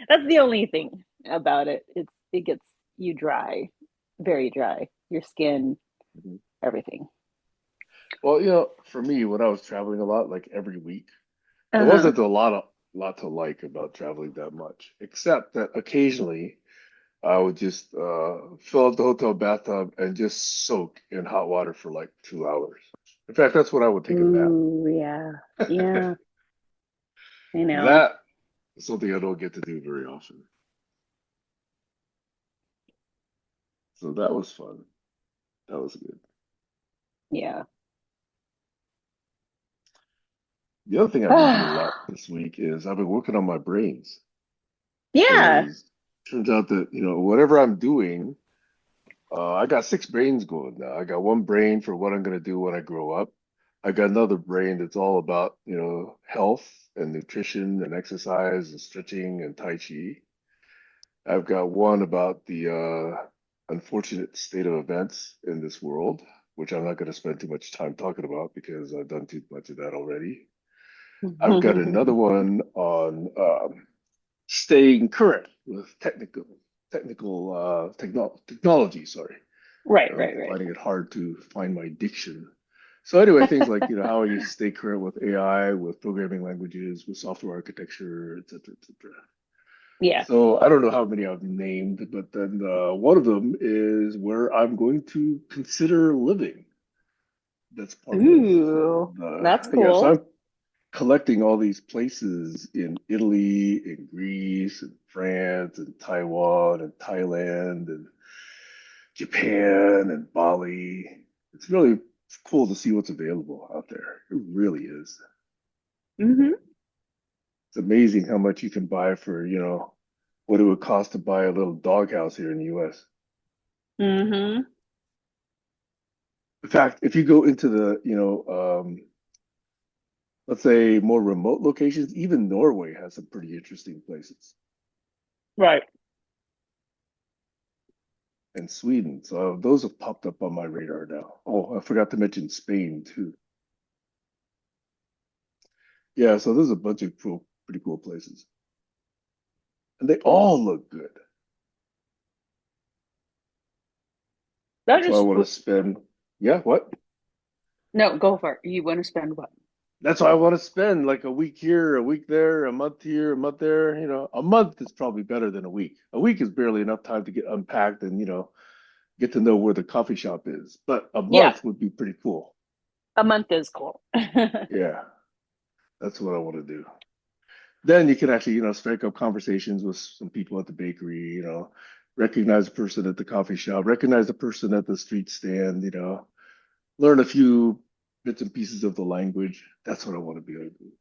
That's the only thing about it. It gets you dry, very dry. Your skin, Mhm. everything. Well, for me, when I was traveling a lot, like every week, there Uh-huh. wasn't a lot to like about traveling that much, except that occasionally I would just fill up the hotel bathtub and just soak in hot water for like 2 hours. In fact, that's when I would take a nap. Ooh, yeah. Yeah, I know. That is something I don't get to do very often. So that was fun. That was good. Yeah. The other thing I've been doing a lot this week is I've been working on my brains Yeah. because turns out that, whatever I'm doing, I got six brains going now. I got one brain for what I'm going to do when I grow up. I got another brain that's all about, health and nutrition and exercise and stretching and Tai Chi. I've got one about the unfortunate state of events in this world, which I'm not going to spend too much time talking about because I've done too much of that already. I've got another one on staying current with technology. Sorry, Right, right, right. finding it hard to find my diction. So anyway, things like how you stay current with AI, with programming languages, with software architecture, et cetera, et cetera. Yeah. So I don't know how many I've named, but then one of them is where I'm going to consider living. That's part of Ooh, that's yeah. So cool. I'm collecting all these places in Italy, in Greece, and France, and Taiwan, and Thailand, and Japan, and Bali. It's really cool to see what's available out there. It really is. Mm-hmm. It's amazing how much you can buy for, what it would cost to buy a little doghouse here in the US. Mm-hmm. In fact, if you go into the, let's say more remote locations, even Norway has some pretty interesting places, Right. and Sweden. So those have popped up on my radar now. Oh, I forgot to mention Spain too. Yeah, so there's a bunch of pretty cool places, and they all look good. That That's why I just want to spend. Yeah, what? no, go for it. You want to spend what? That's why I want to spend like a week here, a week there, a month here, a month there. A month is probably better than a week. A week is barely enough time to get unpacked and, get to know where the coffee shop is. But a Yeah, month would be pretty cool. a month is cool. Yeah, that's what I want to do. Then you can actually, strike up conversations with some people at the bakery, recognize the person at the coffee shop, recognize the person at the street stand, learn a few bits and pieces of the language. That's what I want to be able to do.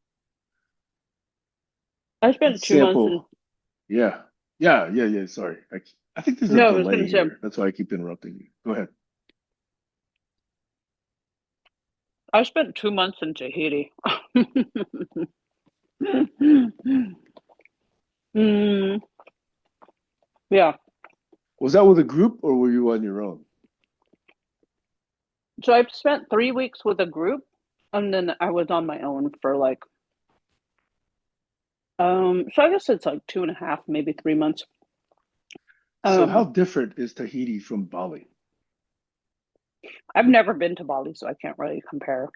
I And spent 2 months in sample. Yeah. Yeah, yeah, yeah. Sorry. I think there's a no, I was delay gonna say here. That's why I keep interrupting you. Go ahead. I spent 2 months in Tahiti. Mm, yeah. Was that with a group or were you on your own? So I've spent 3 weeks with a group and then I was on my own for like so I guess it's like 2.5, maybe 3 months. So how Um different is Tahiti from Bali? I've never been to Bali, so I can't really compare.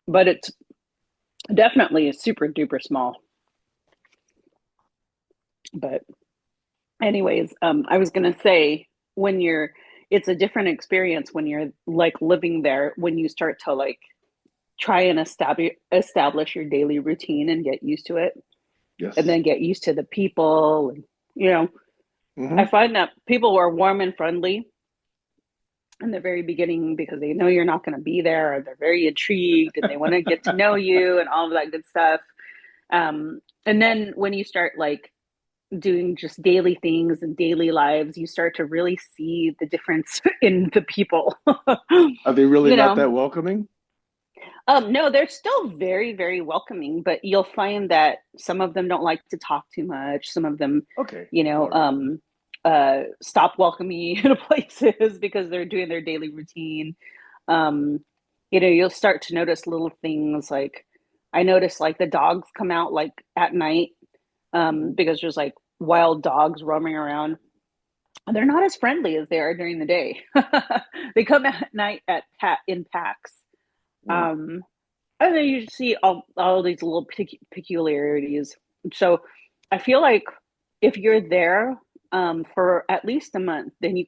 But it's definitely super duper small. But anyways, I was gonna say when you're it's a different experience when you're like living there when you start to like try and establish your daily routine and get used to it and Yes. then get used to the people and you know I Hmm. find that people are warm and friendly in the very beginning because they know you're not going to be there or they're very intrigued and they want to get to know you and all of that good stuff. And then when you start like doing just daily things and daily lives, you start to really see the difference in the people. Are they really you not know, that welcoming? no, they're still very, very welcoming, but you'll find that some of them don't like to talk too much. Some of them, Okay. you know, All right. stop welcoming you to places because they're doing their daily routine. Um, you'll start to notice little things like I notice like the dogs come out like at night Mhm. because there's like wild dogs roaming around. They're not as friendly as they are during the day. They come at night in packs. Mm. Um, and then you see all these little peculiarities. So I feel like if you're there for at least a month, then you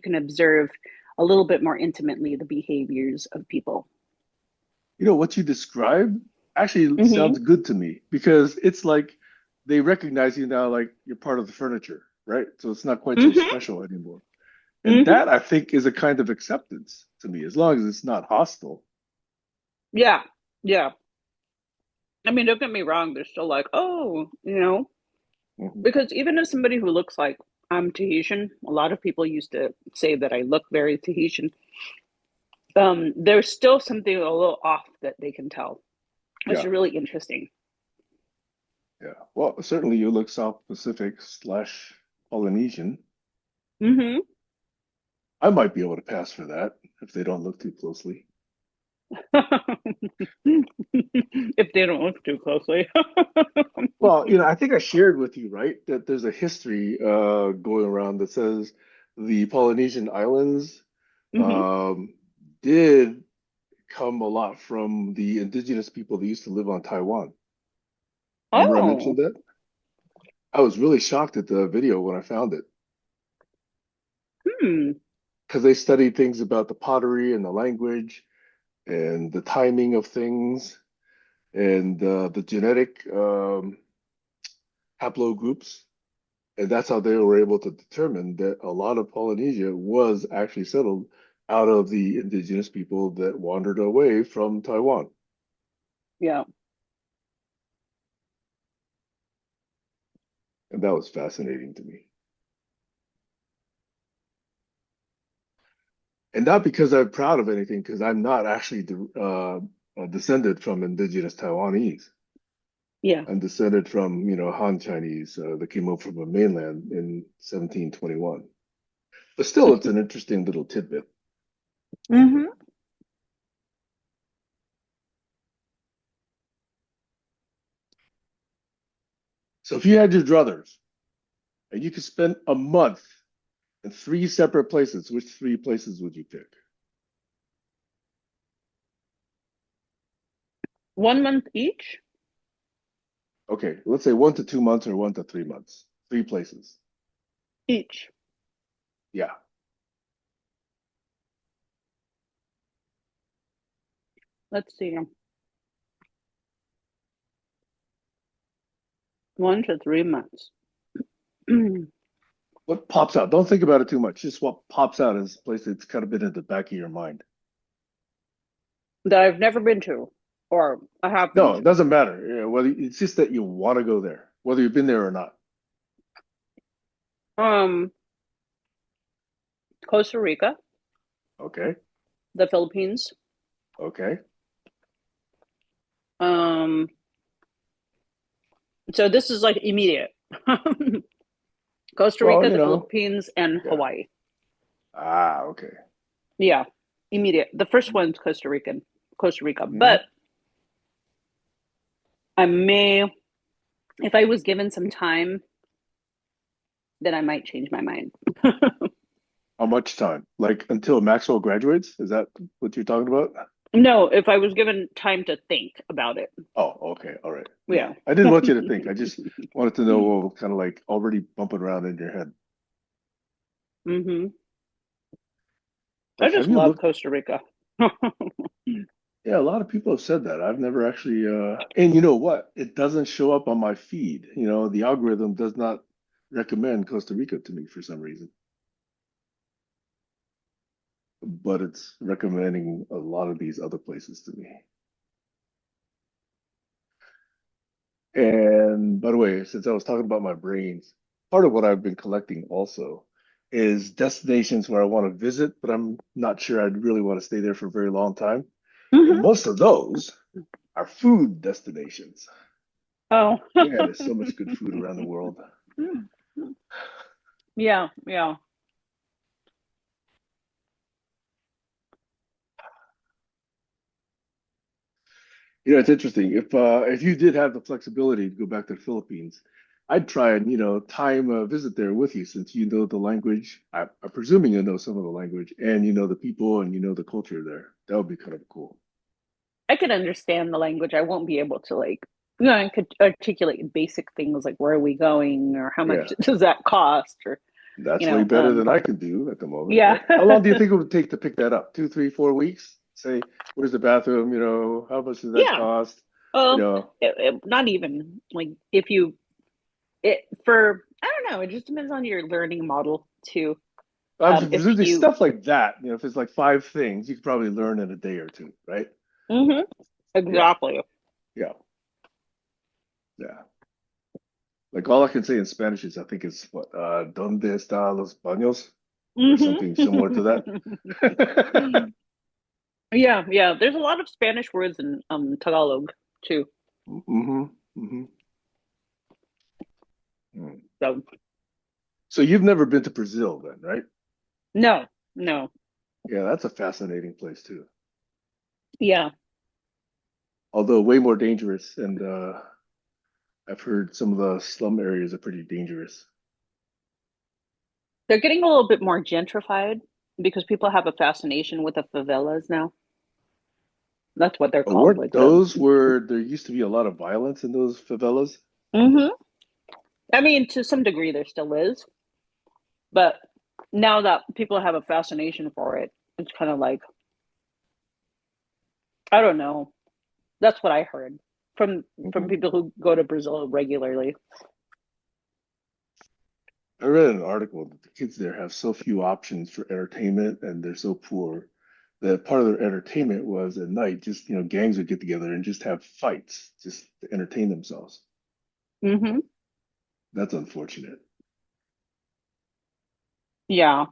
can observe a little bit more intimately the behaviors of people. What you described actually sounds Mm-hmm. good to me because it's like they recognize you now, like you're part of the furniture, right? So it's not quite so Mm-hmm. special anymore. And Mm-hmm. that I think is a kind of acceptance to me, as long as it's not hostile. Yeah. Yeah. I mean, don't get me wrong. They're still like, oh, Mhm. because even as somebody who looks like I'm Tahitian, a lot of people used to say that I look very Tahitian. There's still something a little off that they can tell. It's Yeah, really interesting. yeah. Well, certainly you look South Pacific slash Polynesian. Mm-hmm. I might be able to pass for that if they don't look too closely. If they don't look too closely. Well, I think I shared with you, right, that there's a history going around that says the Polynesian islands Hmm. um, did come a lot from the indigenous people that used to live on Taiwan. Remember I mentioned Oh. that? I was really shocked at the video when I found it Hmm. because they studied things about the pottery and the language and the timing of things and the genetic haplogroups. And that's how they were able to determine that a lot of Polynesia was actually settled out of the indigenous people that wandered away from Taiwan. Yeah. And that was fascinating to me. And not because I'm proud of anything, because I'm not actually descended from indigenous Taiwanese. Yeah. I'm descended from, Han Chinese that came over from the mainland in 1721. But still, it's an interesting little tidbit. Hmm. So if you had your druthers and you could spend a month in three separate places, which three places would you pick? 1 month each Okay, let's say 1 to 2 months or 1 to 3 months. Three places. each. Yeah. Let's see. 1 to 3 months. What pops out? Don't think about it too much. Just what pops out is a place that's kind of been in the back of your mind. That I've never been to, or I have been No, it to. doesn't matter. Whether it's just that you want to go there, whether you've been there or not. Um, Costa Rica, Okay. the Philippines. Okay. Um, so this is like immediate. Costa Well, Rica, the Philippines, and yeah. Hawaii. Ah, okay. Yeah, immediate. The first one's Costa Rica. Mhm. But I may, if I was given some time, then I might change my mind. How much time? Like until Maxwell graduates? Is that what you're talking about? No, if I was given time to think about it. Oh, okay. All right. Yeah. No, I didn't want you to think. I just wanted to know what was kind of like already bumping around in your head. Hmm. I Like, just have you love looked? Costa Rica. Yeah, a lot of people have said that. I've never actually, and you know what? It doesn't show up on my feed. The algorithm does not recommend Costa Rica to me for some reason, but it's recommending a lot of these other places to me. And by the way, since I was talking about my brains, part of what I've been collecting also is destinations where I want to visit, but I'm not sure I'd really want to stay there for a very long time. And Hmm. most of those are food destinations. Oh. Man, there's so much good food around the world. Yeah, yeah. It's interesting. If you did have the flexibility to go back to the Philippines, I'd try and time a visit there with you since you know the language. I'm presuming you know some of the language and you know the people and you know the culture there. That would be kind of cool. I could understand the language. I won't be able to like, I could articulate basic things like where are we going or how much Yeah, does that cost or, you that's way know, better than I can do at the moment. yeah. But how long do you think it would take to pick that up? 2, 3, 4 weeks? Say, where's the bathroom? How much does that Yeah. cost? You Um, know, not even like if you it for I don't know, it just depends on your learning model too. I'm If presuming you stuff like that. If it's like 5 things, you could probably learn in a day or two, right? hmm Yeah, exactly. yeah, yeah. Like all I can say in Spanish is I think it's what ¿Dónde está los baños? Or hmm something similar to that. Yeah, yeah. There's a lot of Spanish words in Tagalog too. hmm hmm So So you've never been to Brazil then, right? no, no. Yeah, that's a fascinating place too. Yeah. Although way more dangerous, and I've heard some of the slum areas are pretty dangerous. They're getting a little bit more gentrified because people have a fascination with the favelas now. That's what they're But called, weren't like the those where there used to be a lot of violence in those favelas? hmm I mean, to some degree there still is, but now that people have a fascination for it, it's kind of like I don't know. That's what I heard from hmm people who go to Brazil regularly. I read an article that the kids there have so few options for entertainment and they're so poor that part of their entertainment was at night, just, gangs would get together and just have fights just to entertain themselves. hmm That's unfortunate. Yeah. Of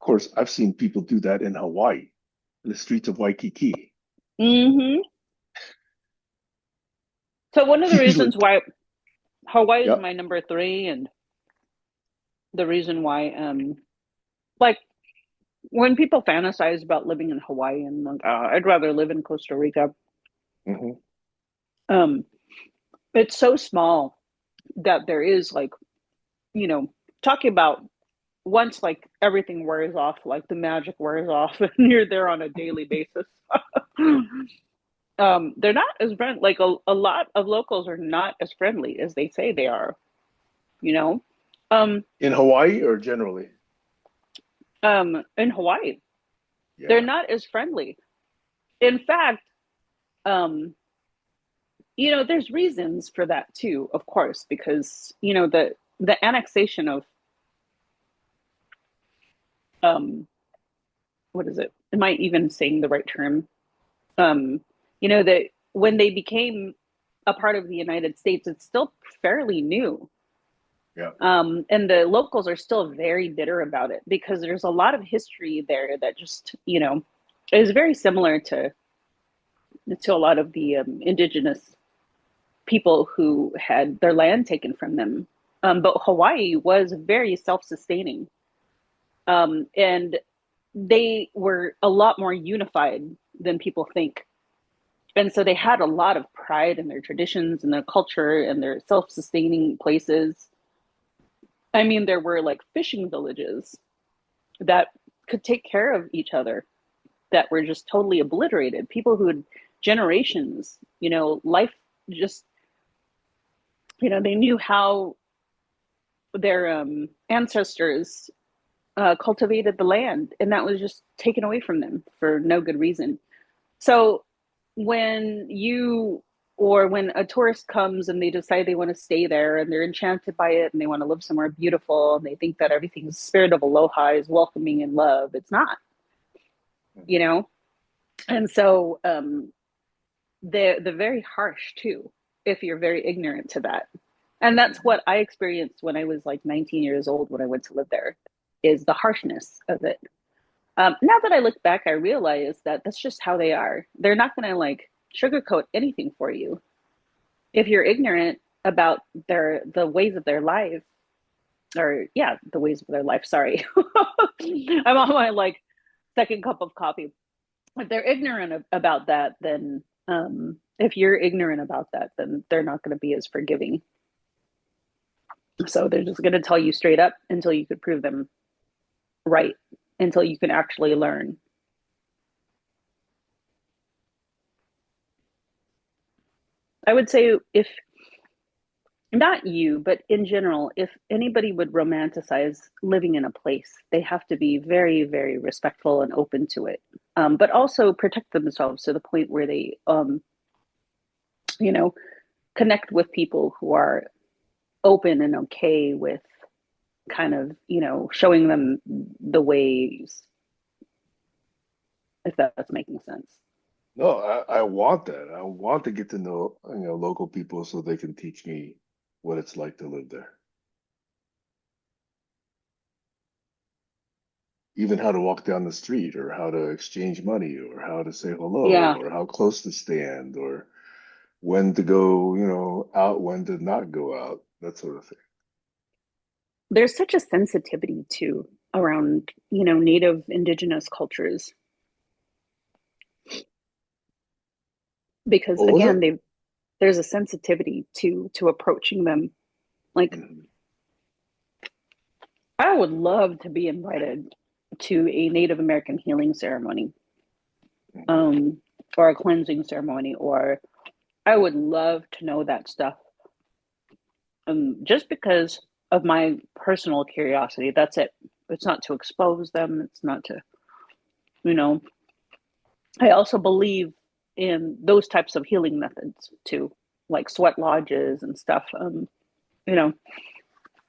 course, I've seen people do that in Hawaii, in the streets of Waikiki. hmm So one of the Usually, reasons why Hawaii is yep. my number three, and the reason why, like when people fantasize about living in Hawaii and like, I'd rather live in Costa Rica. hmm Um, it's so small that there is like, you know, talking about once like everything wears off, like the magic wears off, and you're there on a daily basis. They're not as friendly. Like a lot of locals are not as friendly as they say they are. You know, um, In Hawaii or generally? in Hawaii, they're Yeah. not as friendly. In fact, um, there's reasons for that too, of course, because the annexation of um, what is it? Am I even saying the right term? Um, that when they became a part of the United States, it's still fairly new. Yeah. And the locals are still very bitter about it because there's a lot of history there that just, is very similar to a lot of the indigenous people who had their land taken from them. But Hawaii was very self-sustaining, and they were a lot more unified than people think. And so they had a lot of pride in their traditions and their culture and their self-sustaining places. I mean, there were like fishing villages that could take care of each other that were just totally obliterated. People who had generations, life just, they knew how their ancestors cultivated the land, and that was just taken away from them for no good reason. So when you or when a tourist comes and they decide they want to stay there and they're enchanted by it and they want to live somewhere beautiful and they think that everything's spirit of aloha is welcoming and love, it's not, you know? And so they're very harsh too, if you're very ignorant to that. And that's what I experienced when I was like 19 years old when I went to live there, is the harshness of it. Now that I look back, I realize that that's just how they are. They're not going to like sugarcoat anything for you. if you're ignorant about the ways of their life, or yeah, the ways of their life. Sorry, I'm on my like second cup of coffee. If they're ignorant about that, then if you're ignorant about that, then they're not going to be as forgiving. So they're just going to tell you straight up until you could prove them right, until you can actually learn. I would say if not you, but in general, if anybody would romanticize living in a place, they have to be very, very respectful and open to it, but also protect themselves to the point where they, you know, connect with people who are open and okay with kind of, showing them the ways, if that's making sense. No, I want that. I want to get to know, local people so they can teach me what it's like to live there. Even how to walk down the street or how to exchange money or how to say hello Yeah, or how close to stand or when to go, out, when to not go out, that sort of thing. there's such a sensitivity too around, native indigenous cultures, because What was again, it? there's a sensitivity to approaching them. Like, Mhm. I would love to be invited to a Native American healing ceremony, Mhm. um, or a cleansing ceremony, or I would love to know that stuff. Just because of my personal curiosity. That's it. It's not to expose them. It's not to, you know. I also believe in those types of healing methods too, like sweat lodges and stuff. You know,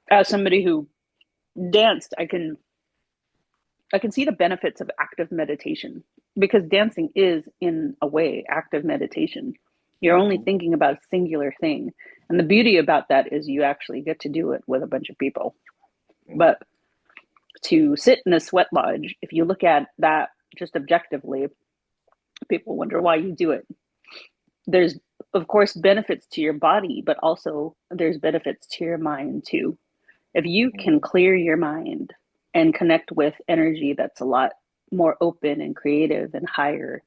as somebody who danced, I can see the benefits of active meditation, because dancing is, in a way, active meditation. You're only Mhm. thinking about a singular thing. And the beauty about that is you actually get to do it with a bunch of people. Mhm. But to sit in a sweat lodge, if you look at that just objectively, people wonder why you do it. There's, of course, benefits to your body, but also there's benefits to your mind too. If you can Mhm. clear your mind and connect with energy that's a lot more open and creative and higher,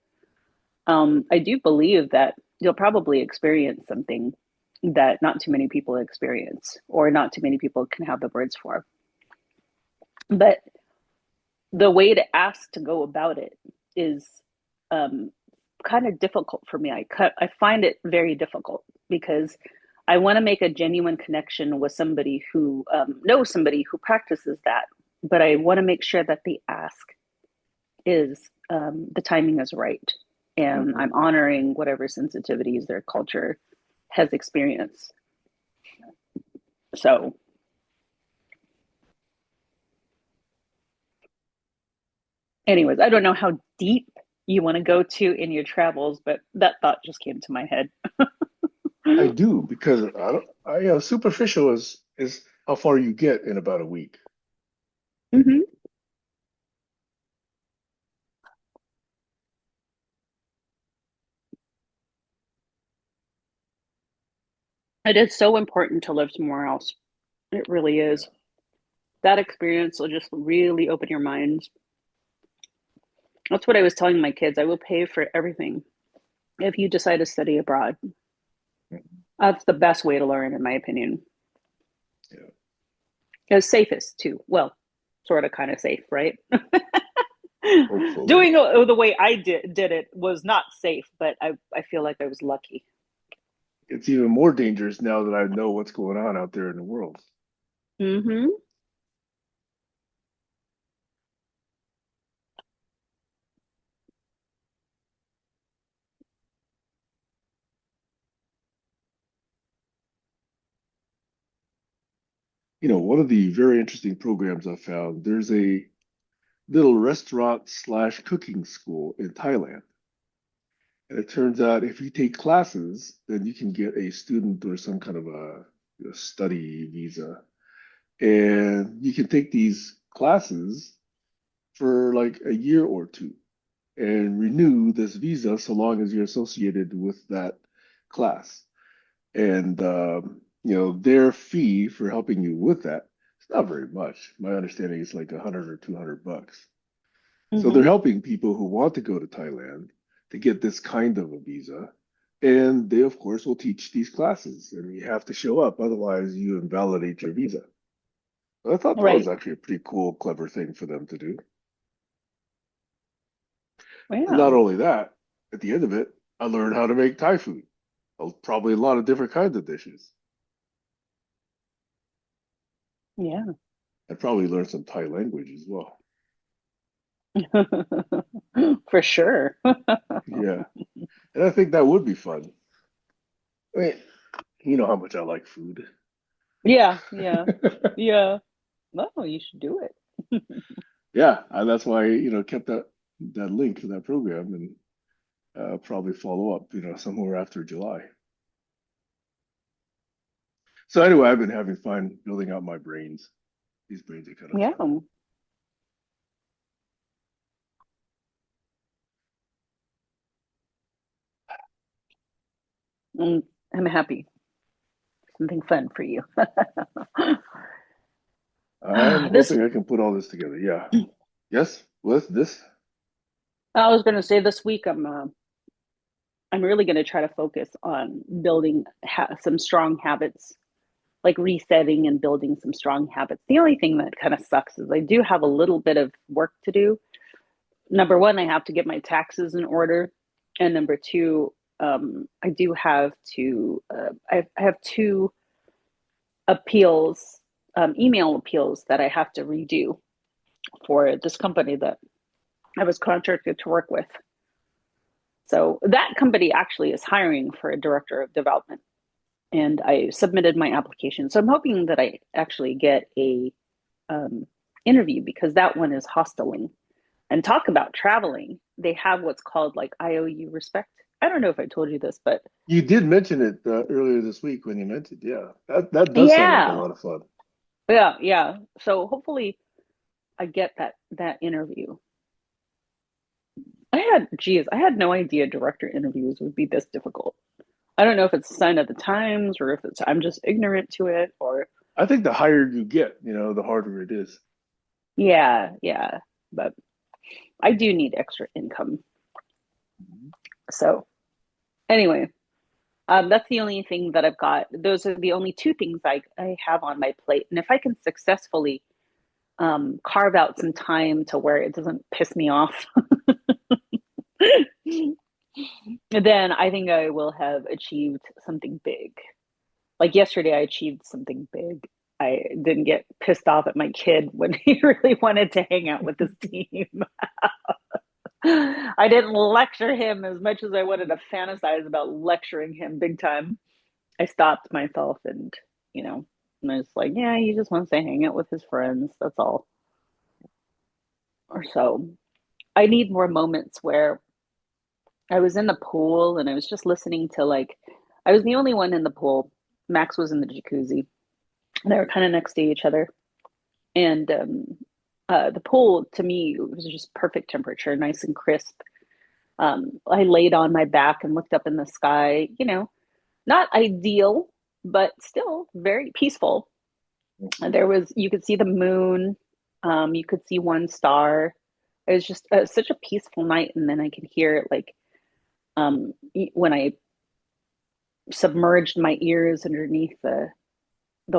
I do believe that you'll probably experience something that not too many people experience, or not too many people can have the words for. But the way to ask to go about it is, um, kind of difficult for me. I find it very difficult because I want to make a genuine connection with somebody who, knows somebody who practices that, but I want to make sure that the ask is, the timing is right, and Mhm. I'm honoring whatever sensitivities their culture has experienced. So, anyways, I don't know how deep you want to go to in your travels, but that thought just came to my head. I do because I don't, superficial is how far you get in about a week. Mm-hmm. It is so important to live somewhere else. It really Yeah. is. That experience will just really open your minds. That's what I was telling my kids. I will pay for everything if you decide to study abroad. Mhm. That's the best way to learn, in my opinion. Yeah. It's safest too. Well, sort of, kind of safe, right? Hopefully. Doing the way I did it was not safe, but I feel like I was lucky. It's even more dangerous now that I know what's going on out there in the world. Mm-hmm. One of the very interesting programs I found, there's a little restaurant slash cooking school in Thailand. And it turns out if you take classes, then you can get a student or some kind of a study visa. And you can take these classes for like a year or two and renew this visa so long as you're associated with that class. And their fee for helping you with that, it's not very much. My understanding is like 100 or $200. So they're Hmm. helping people who want to go to Thailand to get this kind of a visa. And they, of course, will teach these classes, and you have to show up, otherwise you invalidate your visa. So I thought that was Right. actually a pretty cool, clever thing for them to do. And Yeah. not only that, at the end of it, I learned how to make Thai food. Probably a lot of different kinds of dishes. Yeah. I probably learned some Thai language as well. For sure. Yeah. And I think that would be fun. I mean, you know how much I like food. Yeah, yeah, yeah. No, you should do it. Yeah, and that's why, kept that link for that program and probably follow up, somewhere after July. So anyway, I've been having fun building out my brains. These brains are kind of Yeah. fun. Mm, I'm happy. Something fun for you. I'm This, hoping I can put all this together. Yeah. Yes, with this. I was going to say this week, I'm really going to try to focus on building some strong habits, like resetting and building some strong habits. The only thing that kind of sucks is I do have a little bit of work to do. Number one, I have to get my taxes in order, and number two, I do have to. I have two appeals, email appeals that I have to redo for this company that I was contracted to work with. So that company actually is hiring for a director of development, and I submitted my application. So I'm hoping that I actually get a um, interview because that one is hosteling. And talk about traveling. They have what's called like IOU respect. I don't know if I told you this, but You did mention it earlier this week when you mentioned, yeah, that does sound like a yeah, lot of fun. yeah, yeah. So hopefully I get that interview. I had no idea director interviews would be this difficult. I don't know if it's a sign of the times or if it's I'm just ignorant to it or I think the higher you get, the harder it is. yeah, yeah. But I do need extra income. Mhm. So anyway, that's the only thing that I've got. Those are the only two things I have on my plate. And if I can successfully carve out some time to where it doesn't piss me off, then I think I will have achieved something big. Like yesterday, I achieved something big. I didn't get pissed off at my kid when he really wanted to hang out with his team. I didn't lecture him as much as I wanted to fantasize about lecturing him big time. I stopped myself you know, and I was like, yeah, he just wants to hang out with his friends. That's all. Or so. I need more moments where I was in the pool and I was just listening to I was the only one in the pool. Max was in the jacuzzi. They were kind of next to each other. And the pool to me was just perfect temperature, nice and crisp. I laid on my back and looked up in the sky, not ideal, but still very peaceful. And Mhm. there was, you could see the moon, you could see one star. It was just such a peaceful night. And then I could hear when I submerged my ears underneath the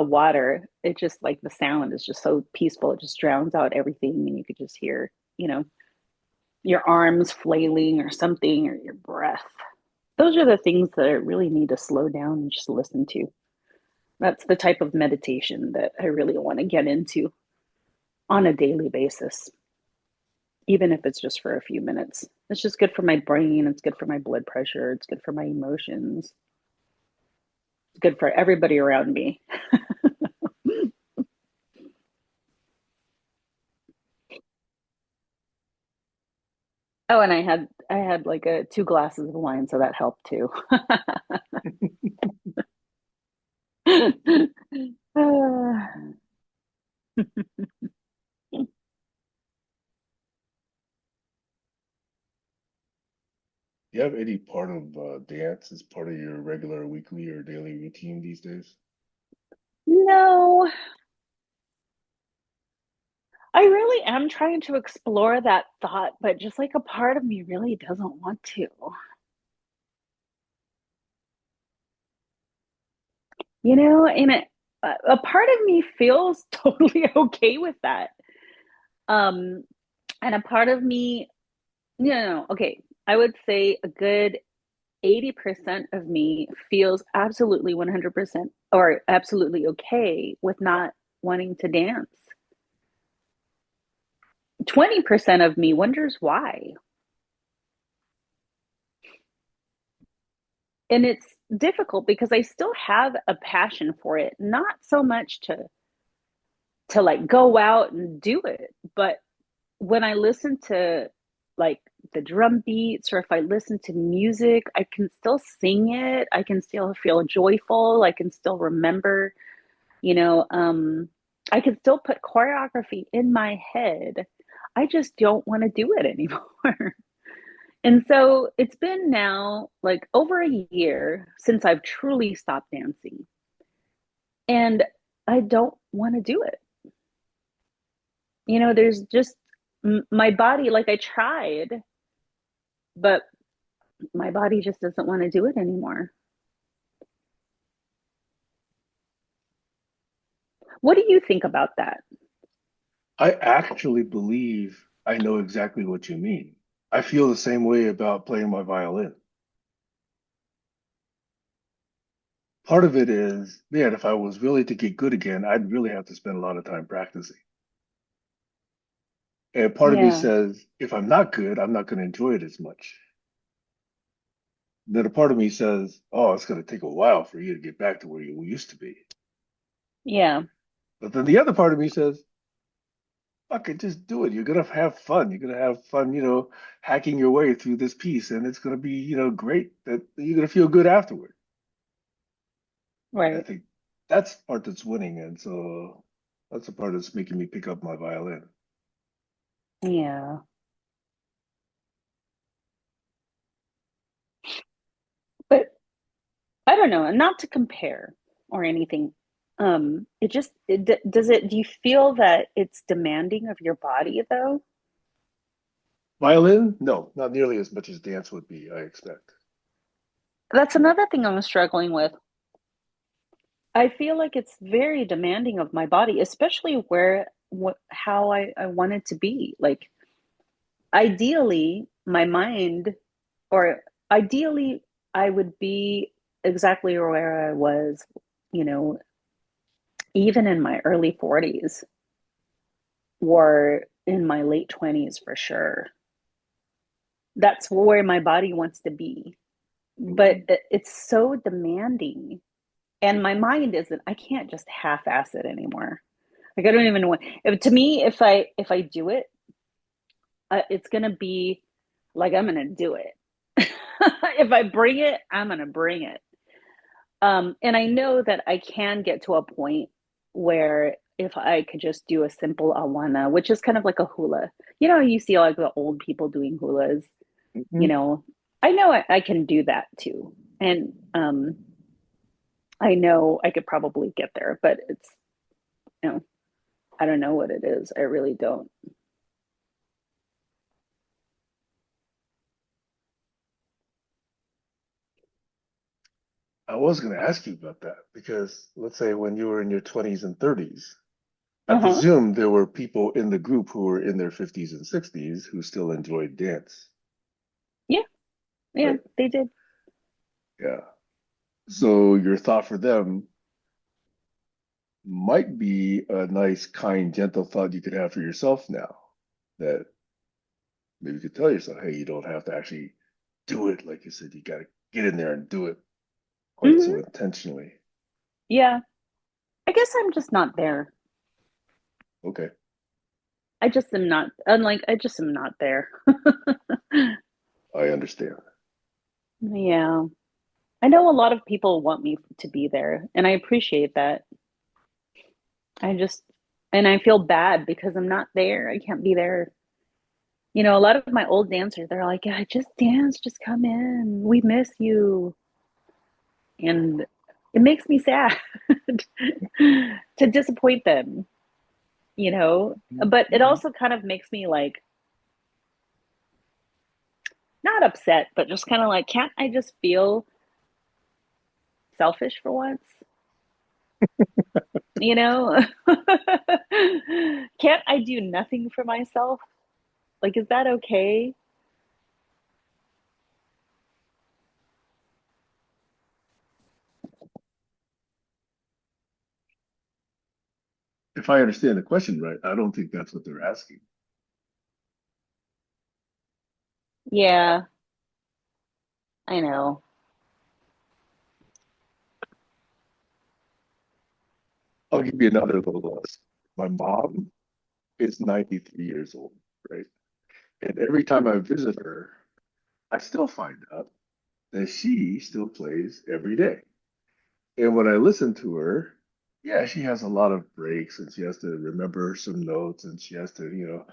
water, it just like the sound is just so peaceful. It just drowns out everything, and you could just hear, your arms flailing or something, or your breath. Those are the things that I really need to slow down and just listen to. That's the type of meditation that I really want to get into on a daily basis, even if it's just for a few minutes. It's just good for my brain. It's good for my blood pressure. It's good for my emotions. It's good for everybody around me. Oh, and I had like two glasses of wine, so that helped too. Do you have any part of dance as part of your regular weekly or daily routine these days? No, I really am trying to explore that thought, but just like a part of me really doesn't want to. And a part of me feels totally okay with that. Um, and a part of me, no, okay, I would say a good 80% of me feels absolutely 100% or absolutely okay with not wanting to dance. 20% of me wonders why. And it's difficult because I still have a passion for it, not so much to like go out and do it, but when I listen to like the drum beats or if I listen to music, I can still sing it. I can still feel joyful. I can still remember, you know, um, I can still put choreography in my head. I just don't want to do it anymore. And so it's been now like over a year since I've truly stopped dancing. And I don't want to do it. There's just my body, like I tried, but my body just doesn't want to do it anymore. What do you think about that? I actually believe I know exactly what you mean. I feel the same way about playing my violin. Part of it is, man, if I was really to get good again, I'd really have to spend a lot of time practicing. And part of me Yeah, says, if I'm not good, I'm not going to enjoy it as much. Then a part of me says, oh, it's going to take a while for you to get back to where you used to be. yeah, But then the other part of me says, fuck it, just do it. You're going to have fun. You're going to have fun, hacking your way through this piece. And it's going to be, great that you're going to feel good afterward. I right. think that's the part that's winning. And so that's the part that's making me pick up my violin. Yeah. But I don't know, and not to compare or anything. Do you feel that it's demanding of your body though? Violin? No, not nearly as much as dance would be, I expect. That's another thing I'm struggling with. I feel like it's very demanding of my body, especially how I want it to be. Like ideally, my mind, or ideally, I would be exactly where I was, you know, even in my early 40s or in my late 20s for sure. That's where my body wants to be. But Mhm. it's so demanding. And my mind isn't, I can't just half ass it anymore. Like I don't even want, to me, if I do it, it's gonna be like I'm gonna do it. If I bring it, I'm gonna bring it. And I know that I can get to a point where if I could just do a simple awana, which is kind of like a hula. You see like the old people doing hulas, you Mhm. know. I know I can do that too. And I know I could probably get there, but you know, I don't know what it is. I really don't. I was going to ask you about that because let's say when you were in your 20s and 30s, I Uh-huh. presume there were people in the group who were in their 50s and 60s who still enjoyed dance, Yeah, yeah, right? they did. Yeah. So your thought for them might be a nice, kind, gentle thought you could have for yourself now that maybe you could tell yourself, hey, you don't have to actually do it. Like you said, you got to get in there and do it quite so Hmm. intentionally. Yeah, I guess I'm just not there. Okay, I just am not there. I understand. Yeah. I know a lot of people want me to be there, and I appreciate that. I just, and I feel bad because I'm not there. I can't be there. A lot of my old dancers, they're like, yeah, just dance, just come in. We miss you. And it makes me sad to disappoint them. But it Mhm. also kind of makes me like not upset, but just kind of like, can't I just feel selfish for once? You know? Can't I do nothing for myself? Like, is that okay? If I understand the question right, I don't think that's what they're asking. Yeah, I know. I'll give you another little list. My mom is 93 years old, right? And every time I visit her, I still find out that she still plays every day. And when I listen to her, yeah, she has a lot of breaks and she has to remember some notes and she has to,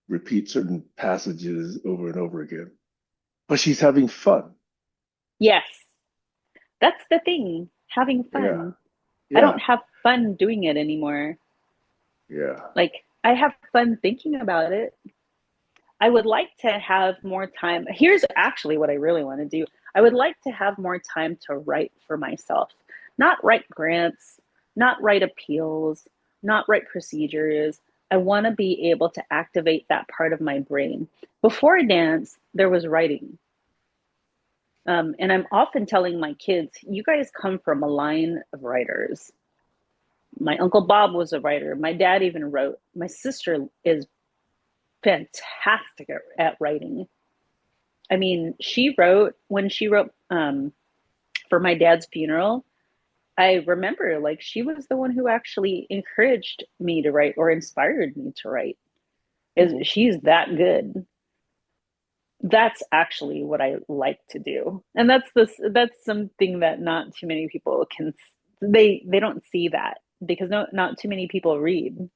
repeat certain passages over and over again. But she's having fun. Yes, that's the thing, having Yeah, fun. I yeah, don't have fun doing it anymore. yeah. Like, I have fun thinking about it. I would like to have more time. Here's actually what I really want to do. I would like to have more time to write for myself, not write grants, not write appeals, not write procedures. I want to be able to activate that part of my brain. Before dance, there was writing. And I'm often telling my kids, you guys come from a line of writers. My Uncle Bob was a writer. My dad even wrote. My sister is fantastic at writing. I mean, she wrote when she wrote for my dad's funeral. I remember like she was the one who actually encouraged me to write or inspired me to write. Is Mhm. she's that good? That's actually what I like to do, and that's something that not too many people can. They don't see that because not too many people read.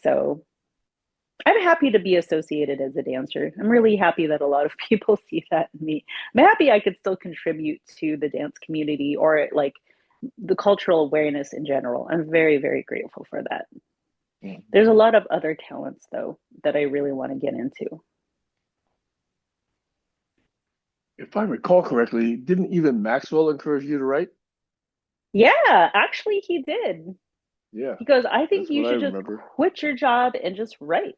So I'm happy to be associated as a dancer. I'm really happy that a lot of people see that in me. I'm happy I could still contribute to the dance community or like the cultural awareness in general. I'm very, very grateful for that. There's a Mhm. lot of other talents though that I really want to get into. If I recall correctly, didn't even Maxwell encourage you to write? Yeah, actually he did. Yeah, He goes, I think that's you what I should just remember. quit your job and just write.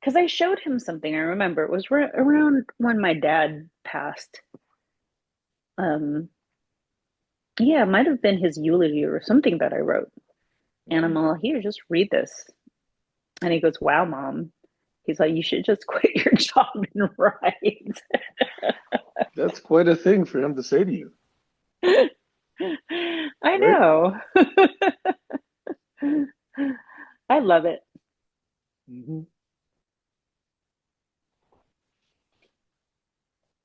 Because I showed him something. I remember it was around when my dad passed. Um, Yeah, it might have been his eulogy or something that I wrote. And I'm Mhm. all, here, just read this. And he goes, wow, mom. He's like, you should just quit your job and write. That's quite a thing for him to say to you, I right? know. I love it. Hmm.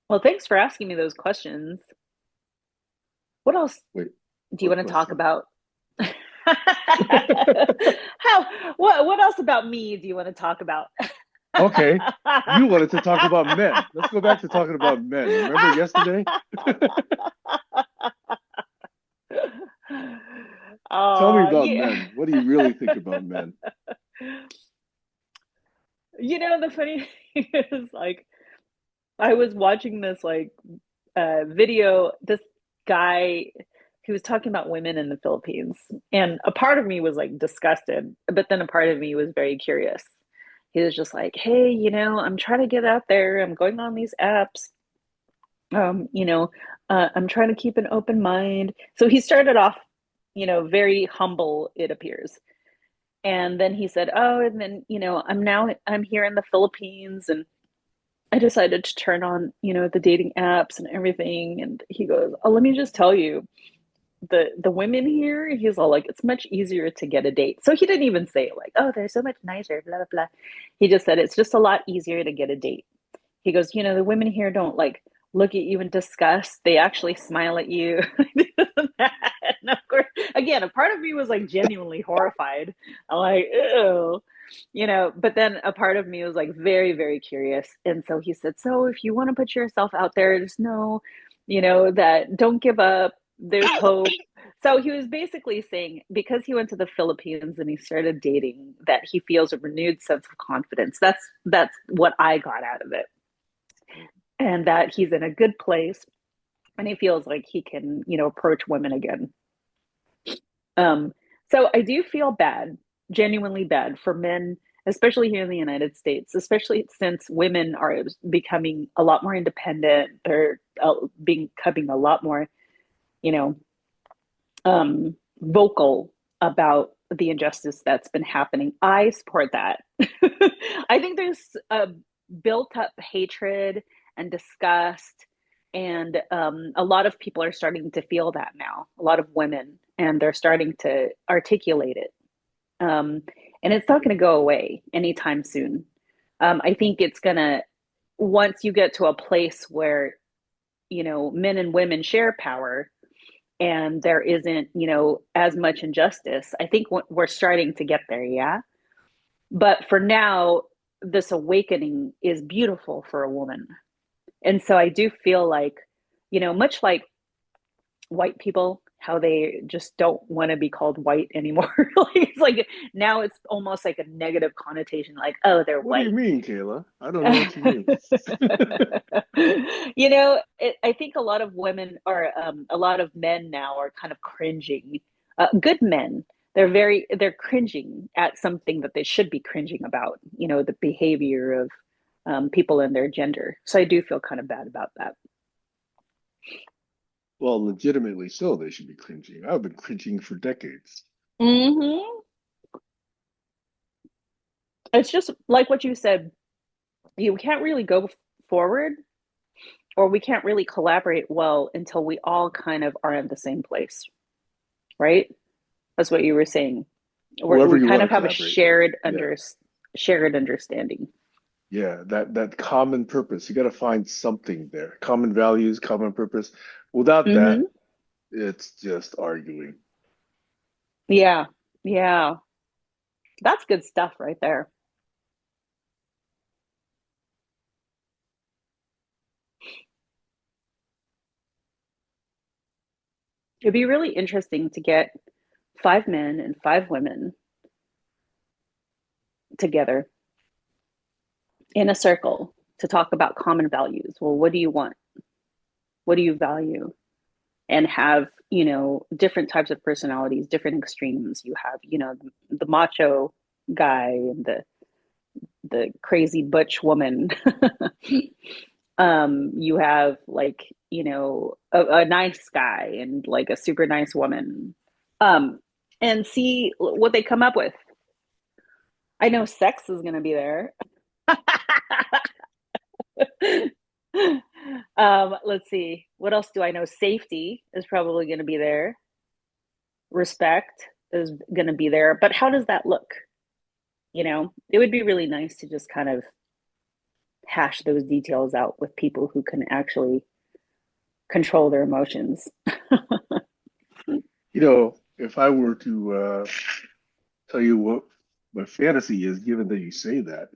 Well, thanks for asking me those questions. What else Wait, do you what want to talk question? about? How what else about me do you want to talk about? Okay, you wanted to talk about men. Let's go back to talking about men. Remember yesterday? Tell me about Yeah. men. What do you really think about men? The funny thing is, like, I was watching this like video. This guy, he was talking about women in the Philippines, and a part of me was like disgusted, but then a part of me was very curious. He was just like, "Hey, I'm trying to get out there. I'm going on these apps. Um, you know, I'm trying to keep an open mind." So he started off, very humble. It appears. And then he said, "Oh, and then, I'm here in the Philippines and I decided to turn on, the dating apps and everything." And he goes, "Oh, let me just tell you, the women here," he's all like, "it's much easier to get a date." So he didn't even say like, "Oh, they're so much nicer, blah blah blah." He just said it's just a lot easier to get a date. He goes, "The women here don't like look at you in disgust. They actually smile at you." And of course, again, a part of me was like genuinely horrified. I'm like, ew, but then a part of me was like very, very curious. And so he said, so if you want to put yourself out there, just know, that don't give up. There's hope. So he was basically saying because he went to the Philippines and he started dating that he feels a renewed sense of confidence. That's what I got out of it. And that he's in a good place and he feels like he can, approach women again. Um, so I do feel bad, genuinely bad for men, especially here in the United States, especially since women are becoming a lot more independent. They're becoming a lot more, you know, vocal about the injustice that's been happening. I support that. I think there's a built up hatred and disgust. And a lot of people are starting to feel that now, a lot of women, and they're starting to articulate it. Um, and it's not going to go away anytime soon. I think it's going to, once you get to a place where, men and women share power, and there isn't, as much injustice. I think we're starting to get there, yeah. But for now, this awakening is beautiful for a woman. And so I do feel like, much like white people, how they just don't want to be called white anymore. Like it's like now it's almost like a negative connotation, like, oh, they're What do you white. mean, Kayla? I don't know what you mean. I think a lot of women or a lot of men now are kind of cringing. Good men, they're cringing at something that they should be cringing about. The behavior of people in their gender. So I do feel kind of bad about that. Well, legitimately so, they should be cringing. I've been cringing for decades. Hmm. It's just like what you said. You can't really go forward, or we can't really collaborate well until we all kind of are in the same place, right? That's what you were saying. Whoever We you kind want of to have a collaborate with. Yeah. shared understanding. Yeah, that common purpose. You got to find something there. Common values, common purpose. Without that, Hmm. it's just arguing. Yeah, yeah, that's good stuff right there. It'd be really interesting to get 5 men and 5 women together in a circle to talk about common values. Well, what do you want? What do you value? And have, different types of personalities, different extremes. You have, the macho guy and the crazy butch woman. You have like, a nice guy and like a super nice woman. Um, and see what they come up with. I know sex is gonna be there. Let's see. What else do I know? Safety is probably going to be there. Respect is going to be there. But how does that look? It would be really nice to just kind of hash those details out with people who can actually control their emotions. If I were to tell you what my fantasy is, given that you say that,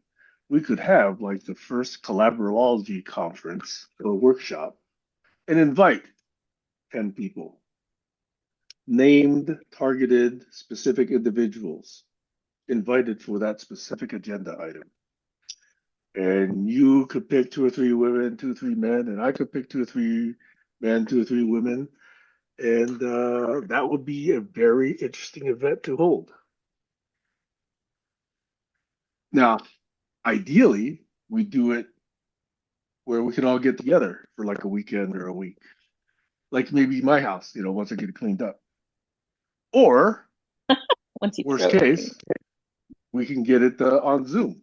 we could have like the first Collaborology conference or workshop and invite 10 people, named, targeted, specific individuals invited for that specific agenda item. And you could pick 2 or 3 women, 2 or 3 men, and I could pick 2 or 3 men, 2 or 3 women. And that would be a very interesting event to hold. Now, ideally, we do it where we can all get together for like a weekend or a week, like maybe my house, once I get it cleaned up. Or, Once you worst throw it case, we can get it on Zoom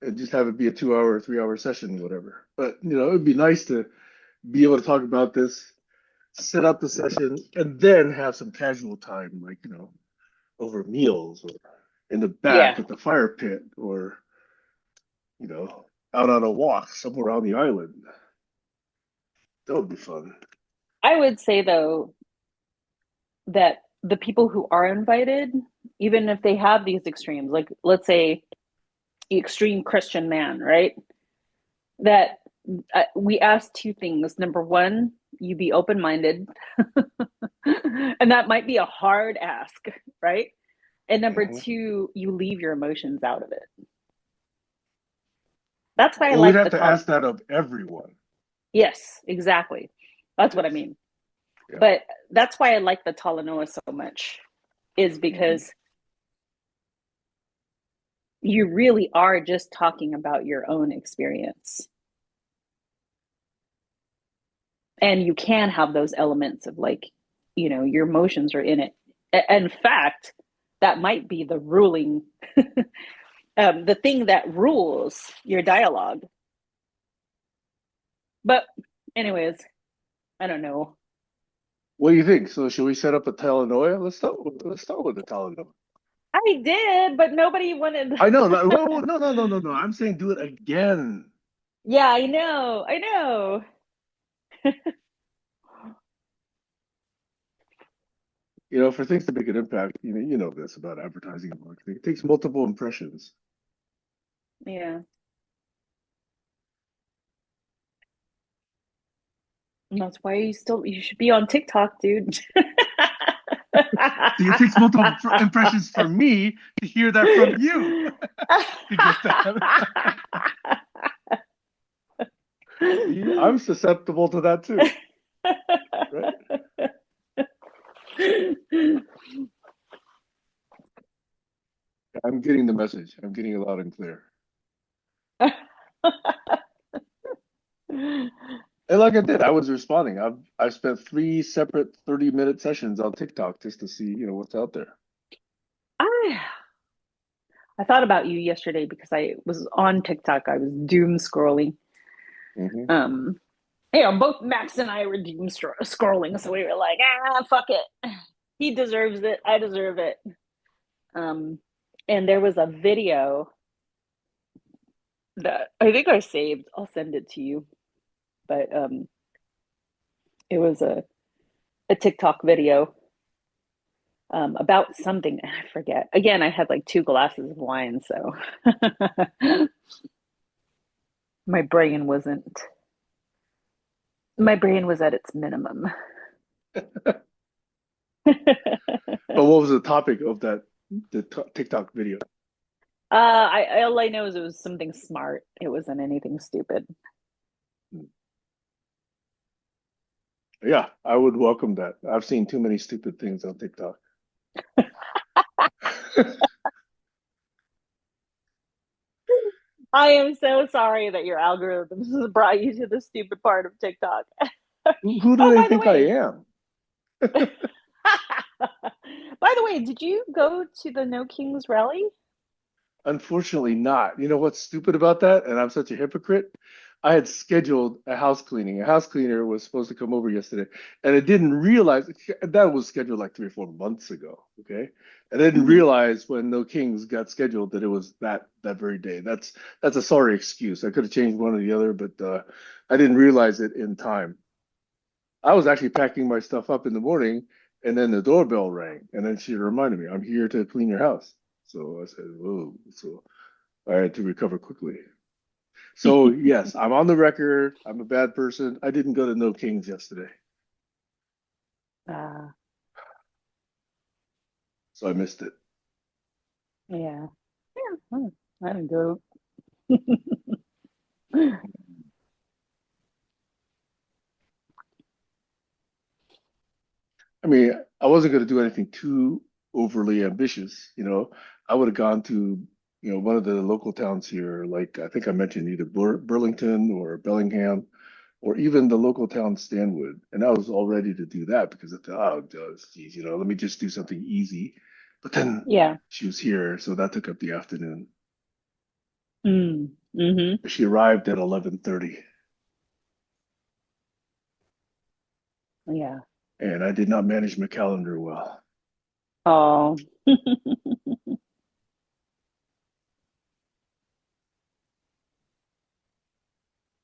and just have it be a 2 hour or 3 hour session, whatever. But, it'd be nice to be able to talk about this, set up the session, and then have some casual time, like, over meals or in the back yeah. at the fire pit or, out on a walk somewhere on the island. That would be fun. I would say though, that the people who are invited, even if they have these extremes, like let's say the extreme Christian man, right? That we ask two things. Number one, you be open minded, and that might be a hard ask, right? And number Mhm. two, you leave your emotions out of it. That's why I Well, we'd like have the to ask that of everyone. Yes, exactly. That's what I Yes. mean. Yeah. But that's why I like the Talanoa so much, is Mhm. because you really are just talking about your own experience. And you can have those elements of like, your emotions are in it. In fact, that might be the ruling, the thing that rules your dialogue. But, anyways, I don't know. What do you think? So should we set up a telenoia? Let's start with the telenoia. I did, but nobody wanted. I know. No. I'm saying do it again. Yeah, I know. I know. For things to make an impact, you know this about advertising and marketing. It takes multiple impressions. Yeah. And that's why you should be on TikTok, dude. See, it takes multiple impressions for me to hear that from you to get that. See, I'm susceptible to that too, right? I'm getting the message. I'm getting it loud and clear. And like I did, I was responding. I've spent 3 separate 30-minute sessions on TikTok just to see, what's out there. I I thought about you yesterday because I was on TikTok. I was doom scrolling. Hmm. Um, both Max and I were doom scrolling, so we were like, fuck it. He deserves it. I deserve it. Um, and there was a video that I think I saved. I'll send it to you. But it was a TikTok video about something. I forget. Again, I had like 2 glasses of wine, so my brain wasn't. My brain was at its minimum. But what was the topic of the TikTok video? All I know is it was something smart. It wasn't anything stupid. Yeah, I would welcome that. I've seen too many stupid things on TikTok. I am so sorry that your algorithms has brought you to the stupid part of TikTok. Who do Oh, they by the think I way, am? by the way, did you go to the No Kings rally? Unfortunately not. You know what's stupid about that? And I'm such a hypocrite. I had scheduled a house cleaning. A house cleaner was supposed to come over yesterday, and I didn't realize that was scheduled like 3 or 4 months ago. Okay. I didn't Mhm. realize when No Kings got scheduled that it was that very day. That's a sorry excuse. I could have changed one or the other, but I didn't realize it in time. I was actually packing my stuff up in the morning, and then the doorbell rang, and then she reminded me, "I'm here to clean your house." So I said, "Whoa!" So I had to recover quickly. So yes, I'm on the record. I'm a bad person. I didn't go to No Kings yesterday, uh, so I missed it. yeah. Yeah. I don't go. I mean, I wasn't going to do anything too overly ambitious. I would have gone to, one of the local towns here, like I think I mentioned either Burlington or Bellingham, or even the local town Stanwood. And I was all ready to do that because I thought, oh, geez, let me just do something easy. But then Yeah. she was here, so that took up the afternoon. Mm-hmm. She arrived at 11:30, Yeah. and I did not manage my calendar well. Oh.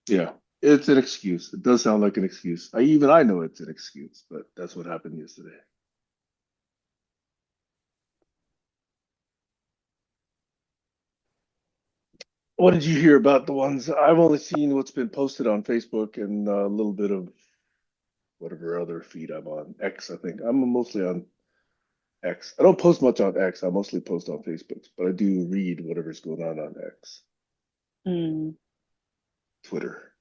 Yeah, it's an excuse. It does sound like an excuse. I know it's an excuse, but that's what happened yesterday. What did you hear about the ones? I've only seen what's been posted on Facebook and a little bit of whatever other feed I'm on. X, I think. I'm mostly on X. I don't post much on X. I mostly post on Facebook, but I do read whatever's going on X, Mm. Twitter.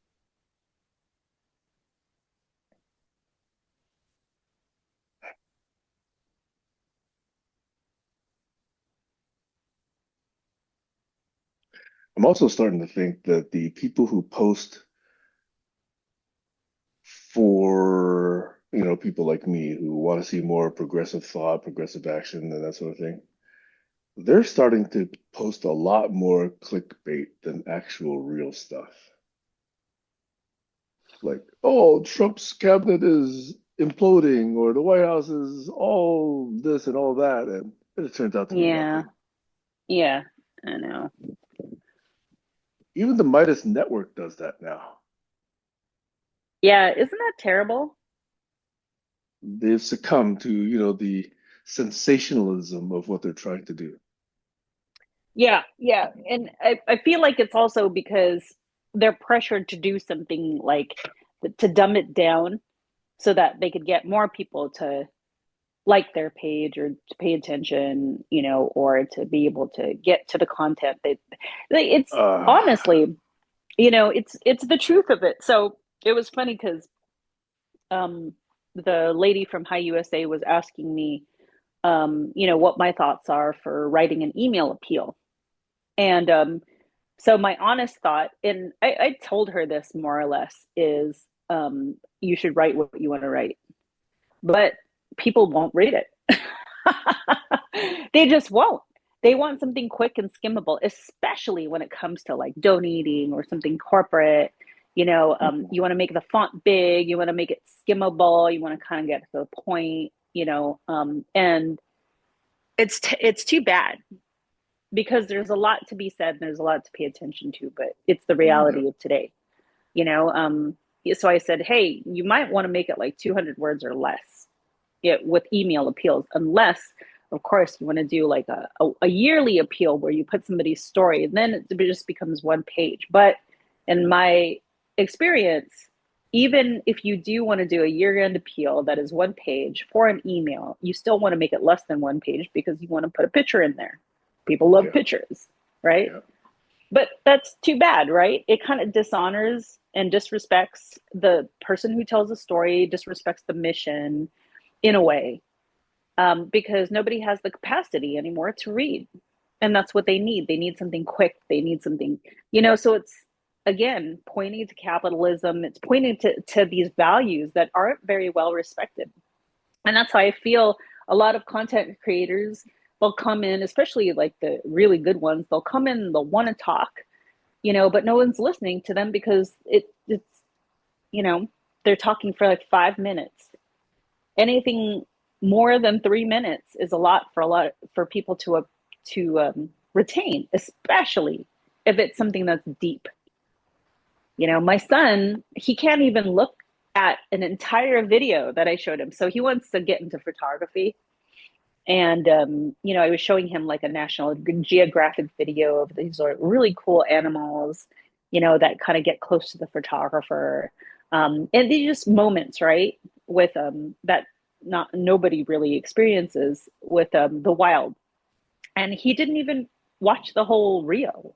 I'm also starting to think that the people who post for, people like me who want to see more progressive thought, progressive action, and that sort of thing, they're starting to post a lot more clickbait than actual real stuff. Like, oh, Trump's cabinet is imploding, or the White House is all this and all that, and it turns out to be Yeah, nothing. yeah, I know. Even the Midas Network does that now. Yeah, isn't that terrible? They've succumbed to, the sensationalism of what they're trying to do. Yeah, yeah. And I feel like it's also because they're pressured to do something like to dumb it down so that they could get more people to like their page or to pay attention, or to be able to get to the content that it's Uh, honestly, it's the truth of it. So it was funny because um the lady from High USA was asking me what my thoughts are for writing an email appeal. And so my honest thought, and I told her this more or less, is you should write what you want to write, but people won't read it. They just won't. They want something quick and skimmable, especially when it comes to like donating or something corporate. You want to make the font big, you want to make it skimmable, you want to kind of get to the point, and it's too bad because there's a lot to be said and there's a lot to pay attention to, but it's the yeah, reality of today, you know. So I said, hey, you might want to make it like 200 words or less, with email appeals, unless of course you want to do like a yearly appeal where you put somebody's story and then it just becomes one page. But in my experience, even if you do want to do a year-end appeal that is one page for an email, you still want to make it less than one page because you want to put a picture in there. People love yeah, pictures, right? yeah. But that's too bad, right? It kind of dishonors and disrespects the person who tells the story, disrespects the mission in a way, because nobody has the capacity anymore to read. And that's what they need. They need something quick. They need something, so it's again pointing to capitalism. It's pointing to these values that aren't very well respected. And that's how I feel a lot of content creators, they'll come in, especially like the really good ones, they'll come in, they'll want to talk, but no one's listening to them because it's, you know, they're talking for like 5 minutes. Anything more than 3 minutes is a lot for people to retain, especially if it's something that's deep. My son, he can't even look at an entire video that I showed him. So he wants to get into photography. And, I was showing him like a National Geographic video of these really cool animals, that kind of get close to the photographer. And these just moments, right? With that not nobody really experiences with the wild. And he didn't even watch the whole reel.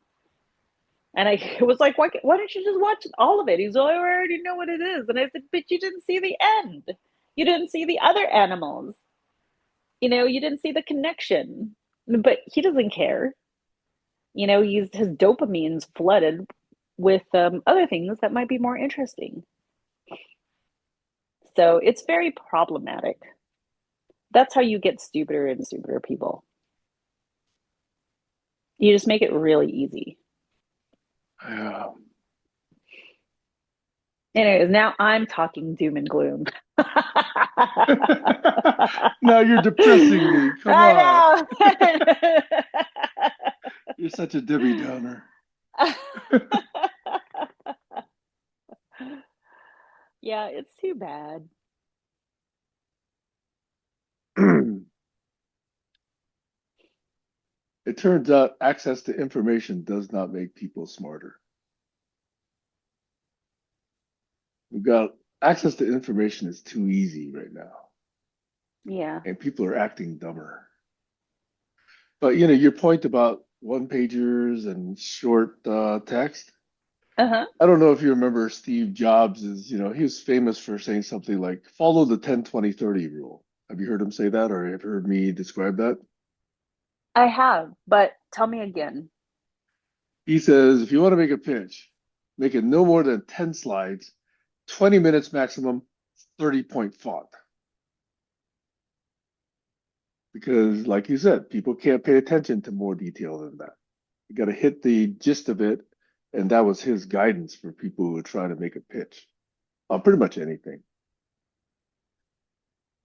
And I was like, why don't you just watch all of it? He's like, I already know what it is. And I said, but you didn't see the end. You didn't see the other animals. You didn't see the connection. But he doesn't care. His dopamine's flooded with other things that might be more interesting. So it's very problematic. That's how you get stupider and stupider people. You just make it really easy. Yeah. Anyways, now I'm talking doom and gloom. Now you're depressing me. Come on. I You're such a Debbie Downer. know. Yeah, it's too bad. It turns out access to information does not make people smarter. We've got access to information is too easy right now, Yeah. and people are acting dumber. But your point about one pagers and short text. Uh-huh. I don't know if you remember Steve Jobs he was famous for saying something like follow the 10-20-30 rule. Have you heard him say that or have you heard me describe that? I have, but tell me again. He says if you want to make a pitch, make it no more than 10 slides, 20 minutes maximum, 30-point font. Because like you said, people can't pay attention to more detail than that. You got to hit the gist of it. And that was his guidance for people who are trying to make a pitch on pretty much anything.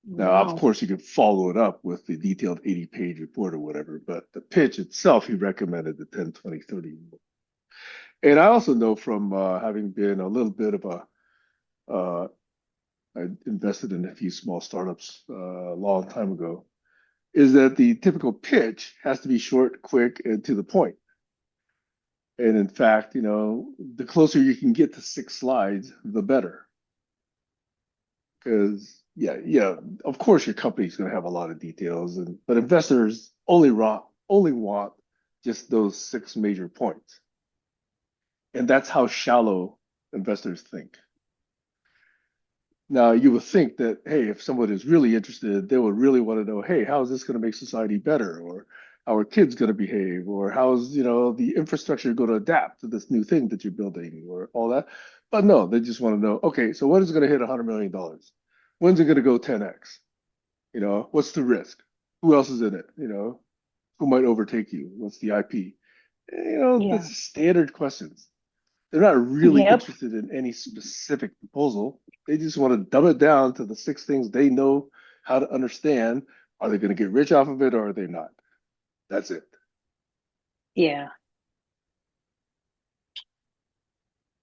Now, of Wow. course, you could follow it up with the detailed 80-page report or whatever, but the pitch itself, he recommended the 10-20-30 rule. And I also know from having been a little bit of I invested in a few small startups a long time ago, is that the typical pitch has to be short, quick, and to the point. And in fact, the closer you can get to 6 slides, the better. Because yeah, of course your company's going to have a lot of details, but investors only want just those 6 major points, and that's how shallow investors think. Now you would think that hey, if someone is really interested, they would really want to know, hey, how is this going to make society better, or how are kids going to behave, or how's the infrastructure going to adapt to this new thing that you're building, or all that. But no, they just want to know, okay, so when is it going to hit $100 million? When's it going to go 10x? What's the risk? Who else is in it? Who might overtake you? What's the IP? Yeah. That's standard questions. They're not really Yep. interested in any specific proposal. They just want to dumb it down to the 6 things they know how to understand. Are they going to get rich off of it or are they not? That's it. Yeah.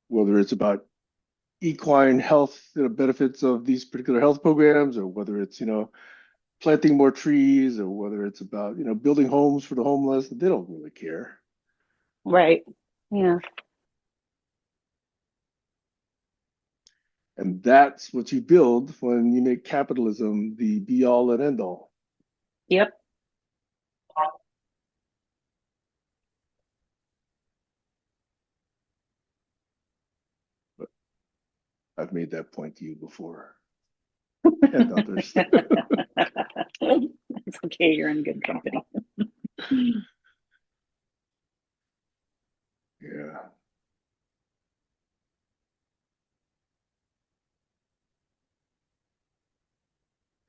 Whether it's about equine health benefits of these particular health programs, or whether it's planting more trees, or whether it's about building homes for the homeless, they don't really care. Right. Yeah. And that's what you build when you make capitalism the be all and end all. Yep. But I've made that point to you before and others. It's okay, you're in good company. Yeah.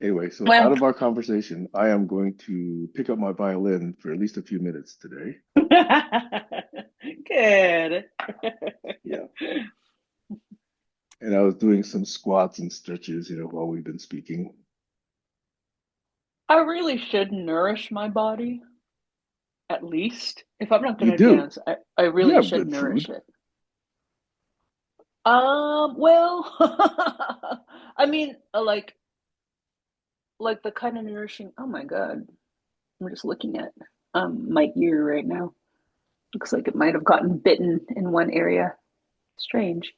Anyway, so out Well, of our conversation, I am going to pick up my violin for at least a few minutes today. good. Yeah. And I was doing some squats and stretches, while we've been speaking. I really should nourish my body, at least. If I'm not You going to do. dance, I You really have should good nourish food. it. Well, I mean, like the kind of nourishing. Oh my God, I'm just looking at my ear right now. Looks like it might have gotten bitten in one area. Strange.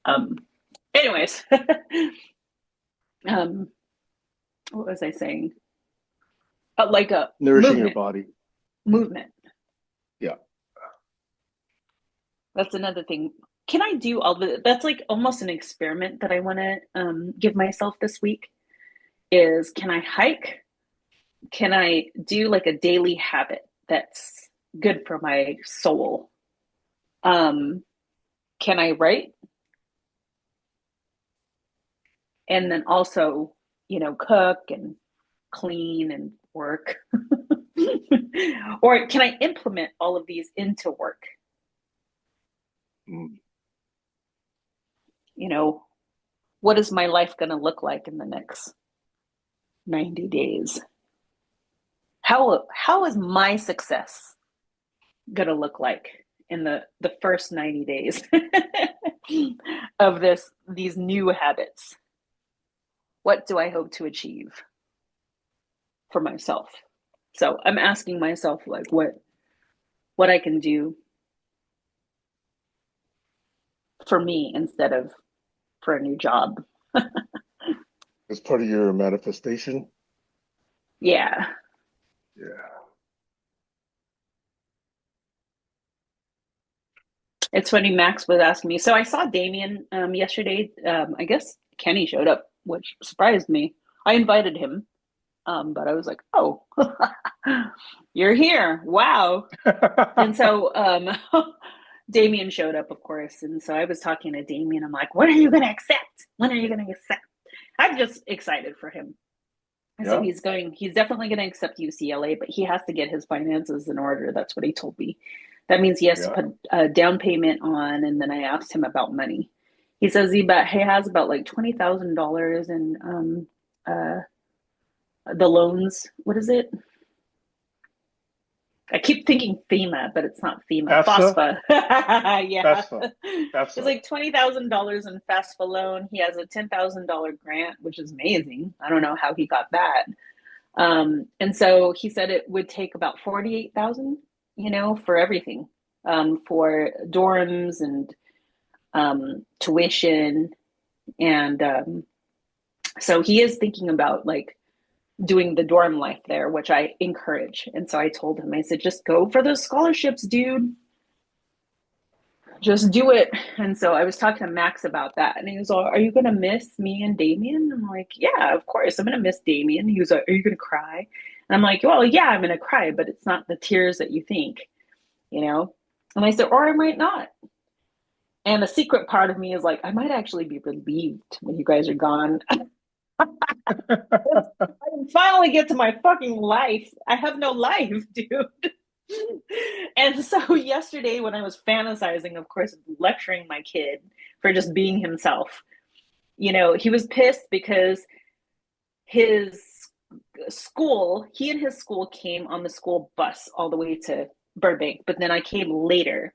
Um, anyways, um, what was I saying? Like a Nourishing your movement, body. movement. Yeah. That's another thing. Can I do all the? That's like almost an experiment that I want to give myself this week. Is can I hike? Can I do like a daily habit that's good for my soul? Um, can I write? And then also, cook and clean and work. Or can I implement all of these into work? Mm. What is my life going to look like in the next 90 days? How is my success going to look like in the first 90 days of these new habits? What do I hope to achieve for myself? So I'm asking myself like what I can do for me instead of for a new job. As part of your manifestation. Yeah. Yeah. It's funny, Max was asking me. So I saw Damien yesterday. I guess Kenny showed up, which surprised me. I invited him, but I was like, oh, you're here. Wow. And so Damien showed up, of course. And so I was talking to Damien. I'm like, when are you going to accept? When are you going to accept? I'm just excited for him. And so Yeah. he's definitely going to accept UCLA, but he has to get his finances in order. That's what he told me. That means he has to Yeah. put a down payment on. And then I asked him about money. He says he has about like $20,000 in the loans. What is it? I keep thinking FEMA, but it's not FEMA. FAFSA. FOSFA. Yeah. FAFSA. It's FAFSA. like $20,000 in FAFSA loan. He has a $10,000 grant, which is amazing. I don't know how he got that. And so he said it would take about 48,000, for everything, for dorms and tuition. And so he is thinking about like doing the dorm life there, which I encourage. And so I told him, I said, just go for those scholarships, dude. Just do it. And so I was talking to Max about that. And he was like, are you going to miss me and Damien? I'm like, yeah, of course. I'm going to miss Damien. He was like, are you going to cry? And I'm like, well, yeah, I'm going to cry, but it's not the tears that you think, you know? And I said, or I might not. And the secret part of me is like, I might actually be relieved when you guys are gone. I can finally get to my fucking life. I have no life, dude. And so yesterday when I was fantasizing, of course, lecturing my kid for just being himself, he was pissed because his he and his school came on the school bus all the way to Burbank, but then I came later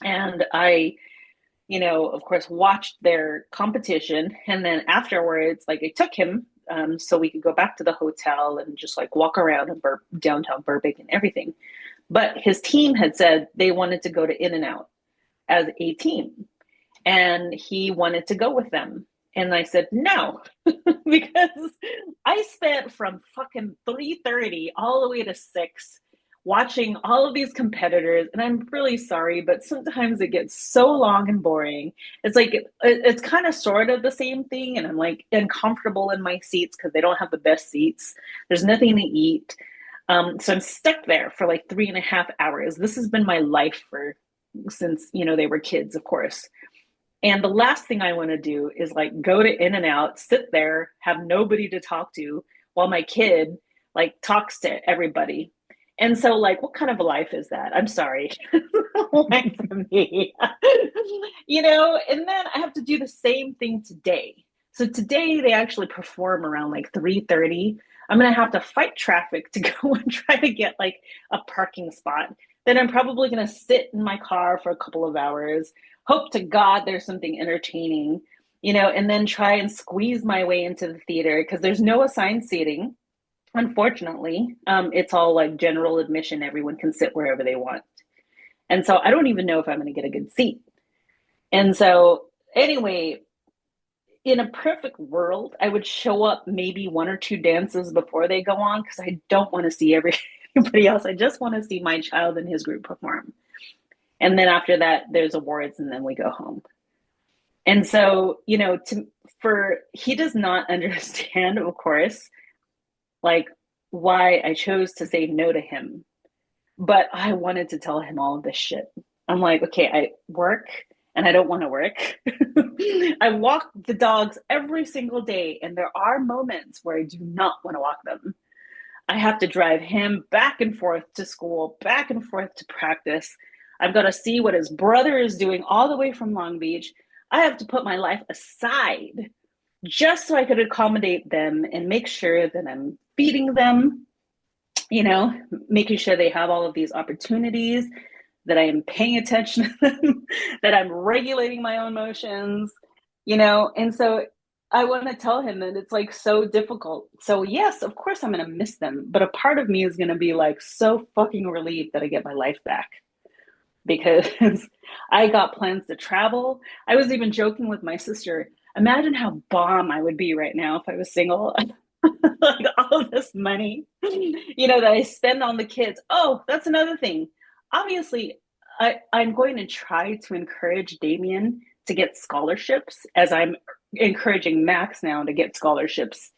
and I, of course, watched their competition. And then afterwards, like I took him so we could go back to the hotel and just like walk around in downtown Burbank and everything. But his team had said they wanted to go to In-N-Out as a team. And he wanted to go with them. And I said, no, because I spent from fucking 3:30 all the way to 6 watching all of these competitors. And I'm really sorry, but sometimes it gets so long and boring. It's like, it's kind of sort of the same thing. And I'm like uncomfortable in my seats because they don't have the best seats. There's nothing to eat. So I'm stuck there for like 3.5 hours. This has been my life since, they were kids, of course. And the last thing I want to do is like go to In-N-Out, sit there, have nobody to talk to while my kid like talks to everybody. And so like, what kind of a life is that? I'm sorry. Like for me, and then I have to do the same thing today. So today they actually perform around like 3:30. I'm going to have to fight traffic to go and try to get like a parking spot. Then I'm probably going to sit in my car for a couple of hours, hope to God there's something entertaining, and then try and squeeze my way into the theater because there's no assigned seating. Unfortunately, it's all like general admission. Everyone can sit wherever they want. And so I don't even know if I'm going to get a good seat. And so anyway, in a perfect world, I would show up maybe one or two dances before they go on because I don't want to see everybody else. I just want to see my child and his group perform. And then after that, there's awards and then we go home. And so, he does not understand, of course, like why I chose to say no to him. But I wanted to tell him all of this shit. I'm like, okay, I work and I don't want to work. I walk the dogs every single day, and there are moments where I do not want to walk them. I have to drive him back and forth to school, back and forth to practice. I've got to see what his brother is doing all the way from Long Beach. I have to put my life aside just so I could accommodate them and make sure that I'm feeding them, making sure they have all of these opportunities, that I am paying attention to them, that I'm regulating my own emotions, and so I want to tell him that it's like so difficult. So yes, of course I'm going to miss them, but a part of me is going to be like so fucking relieved that I get my life back because I got plans to travel. I was even joking with my sister. Imagine how bomb I would be right now if I was single. Like all of this money, that I spend on the kids. Oh, that's another thing. Obviously, I'm going to try to encourage Damien to get scholarships as I'm encouraging Max now to get scholarships.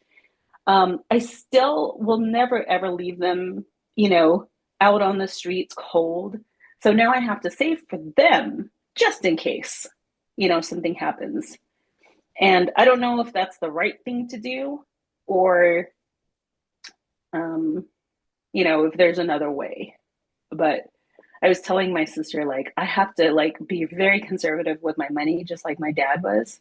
I still will never ever leave them, you know, out on the streets cold. So now I have to save for them just in case, something happens. And I don't know if that's the right thing to do or, um, if there's another way. But I was telling my sister, like, I have to like be very conservative with my money, just like my dad was,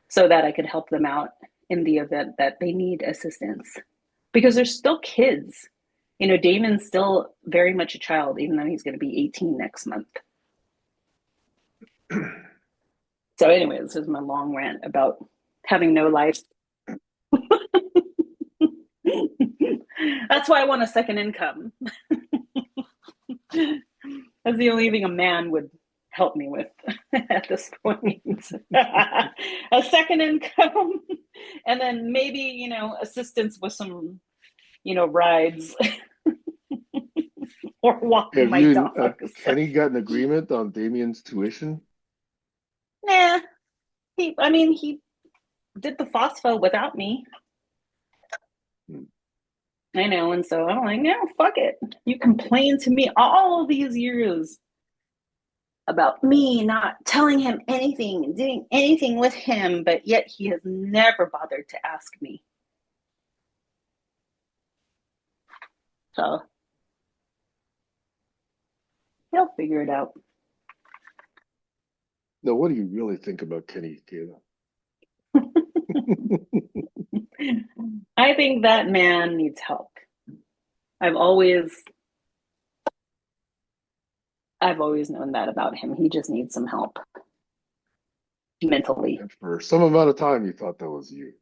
so that I could help them out in the event that they need assistance. Because they're still kids. Damon's still very much a child, even though he's going to be 18 next month. So, anyway, this is my long rant about having no life. That's why I want a second income. That's the only thing a man would help me with at this point. A second income, and then maybe, assistance with some, rides or walking Have my you and dogs. Kenny got an agreement on Damien's tuition? Nah, he did the FOSFA without me. Hmm. I know, and so I'm like, no, fuck it. You complained to me all these years about me not telling him anything and doing anything with him, but yet he has never bothered to ask me. So he'll figure it out. No, what do you really think about Kenny, Kayla? I think that man needs help. I've always I've always known that about him. He just needs some help mentally. And for some amount of time, you thought that was you.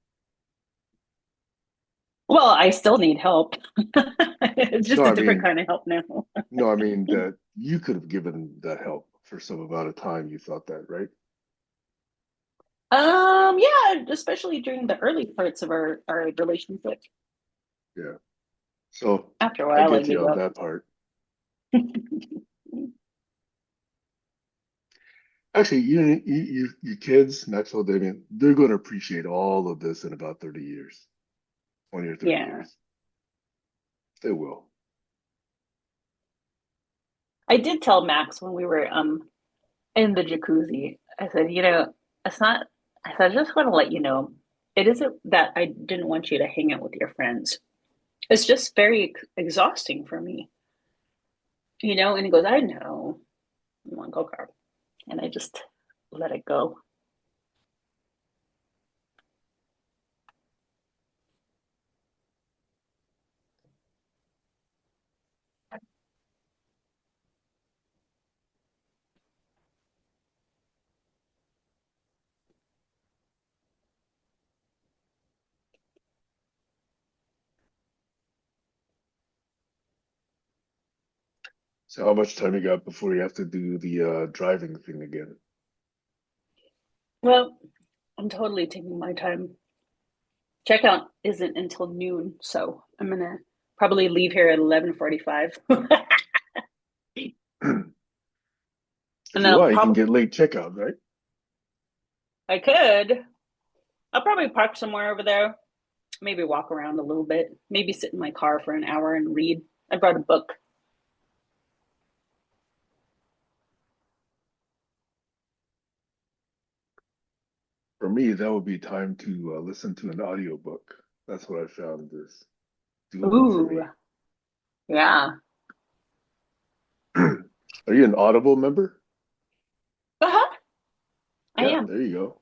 Well, I still need help. It's just No, a I different mean, kind of help now. no, I mean that you could have given that help for some amount of time. You thought that, right? Yeah, especially during the early parts of our relationship. Yeah. So After a I while, I get you gave on up. that part. Actually, your kids, Maxwell, Damien, they're going to appreciate all of this in about 30 years, 20 or 30 Yeah. years. They will. I did tell Max when we were in the jacuzzi, I said, it's not I said, I just want to let you know, it isn't that I didn't want you to hang out with your friends. It's just very exhausting for me, and he goes, I know. I'm like, okay. And I just let it go. So how much time you got before you have to do the driving thing again? Well, I'm totally taking my time. Checkout isn't until noon, so I'm gonna probably leave here at 11:45. If And you then I'll want, you can probably get late checkout, right? I could. I'll probably park somewhere over there. Maybe walk around a little bit. Maybe sit in my car for an hour and read. I brought a book. For me, that would be time to listen to an audiobook. That's what I found is doable for Ooh, me. yeah. Are you an Audible member? Uh-huh. I Yeah, am. there you go.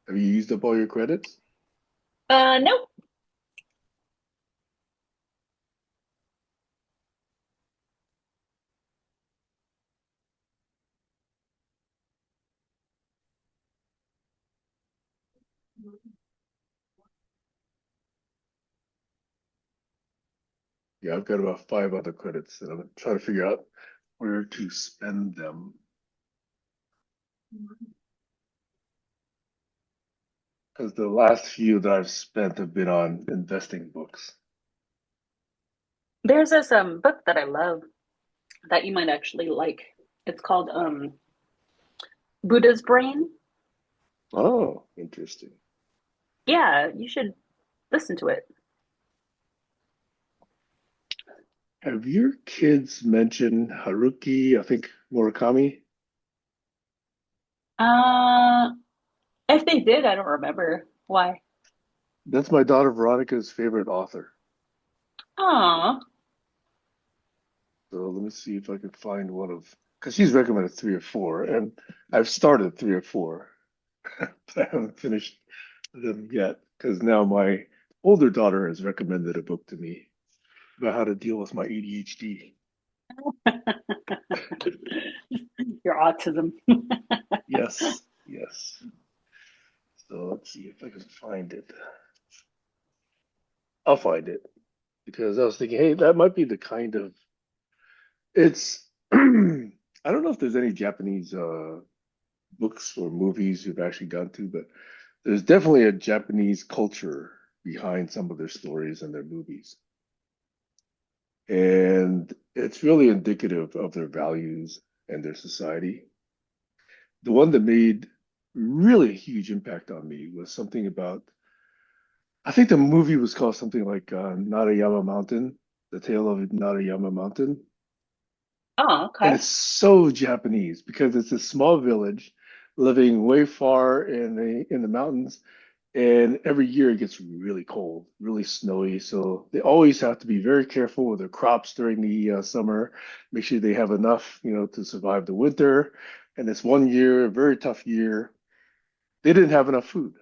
Have you used up all your credits? Nope. Yeah, I've got about 5 other credits, and I'm trying to figure out where to spend them. Because the last few that I've spent have been on investing books. There's this book that I love that you might actually like. It's called Buddha's Brain. Oh, interesting. Yeah, you should listen to it. Have your kids mentioned Haruki, I think Murakami? Uh, if they did, I don't remember why. That's my daughter Veronica's favorite author. Aw. So let me see if I can find one of, because she's recommended three or four, and I've started three or four, but I haven't finished them yet. Because now my older daughter has recommended a book to me about how to deal with my ADHD. Your autism. Yes, yes. So let's see if I can find it. I'll find it because I was thinking, hey, that might be the kind of it's. I don't know if there's any Japanese books or movies you've actually gone to, but there's definitely a Japanese culture behind some of their stories and their movies. And it's really indicative of their values and their society. The one that made really a huge impact on me was something about, I think the movie was called something like Narayama Mountain, The Tale of Narayama Mountain. Oh, And okay. it's so Japanese because it's a small village living way far in the mountains. And every year it gets really cold, really snowy. So they always have to be very careful with their crops during the summer, make sure they have enough, to survive the winter. And this one year, a very tough year, they didn't have enough food.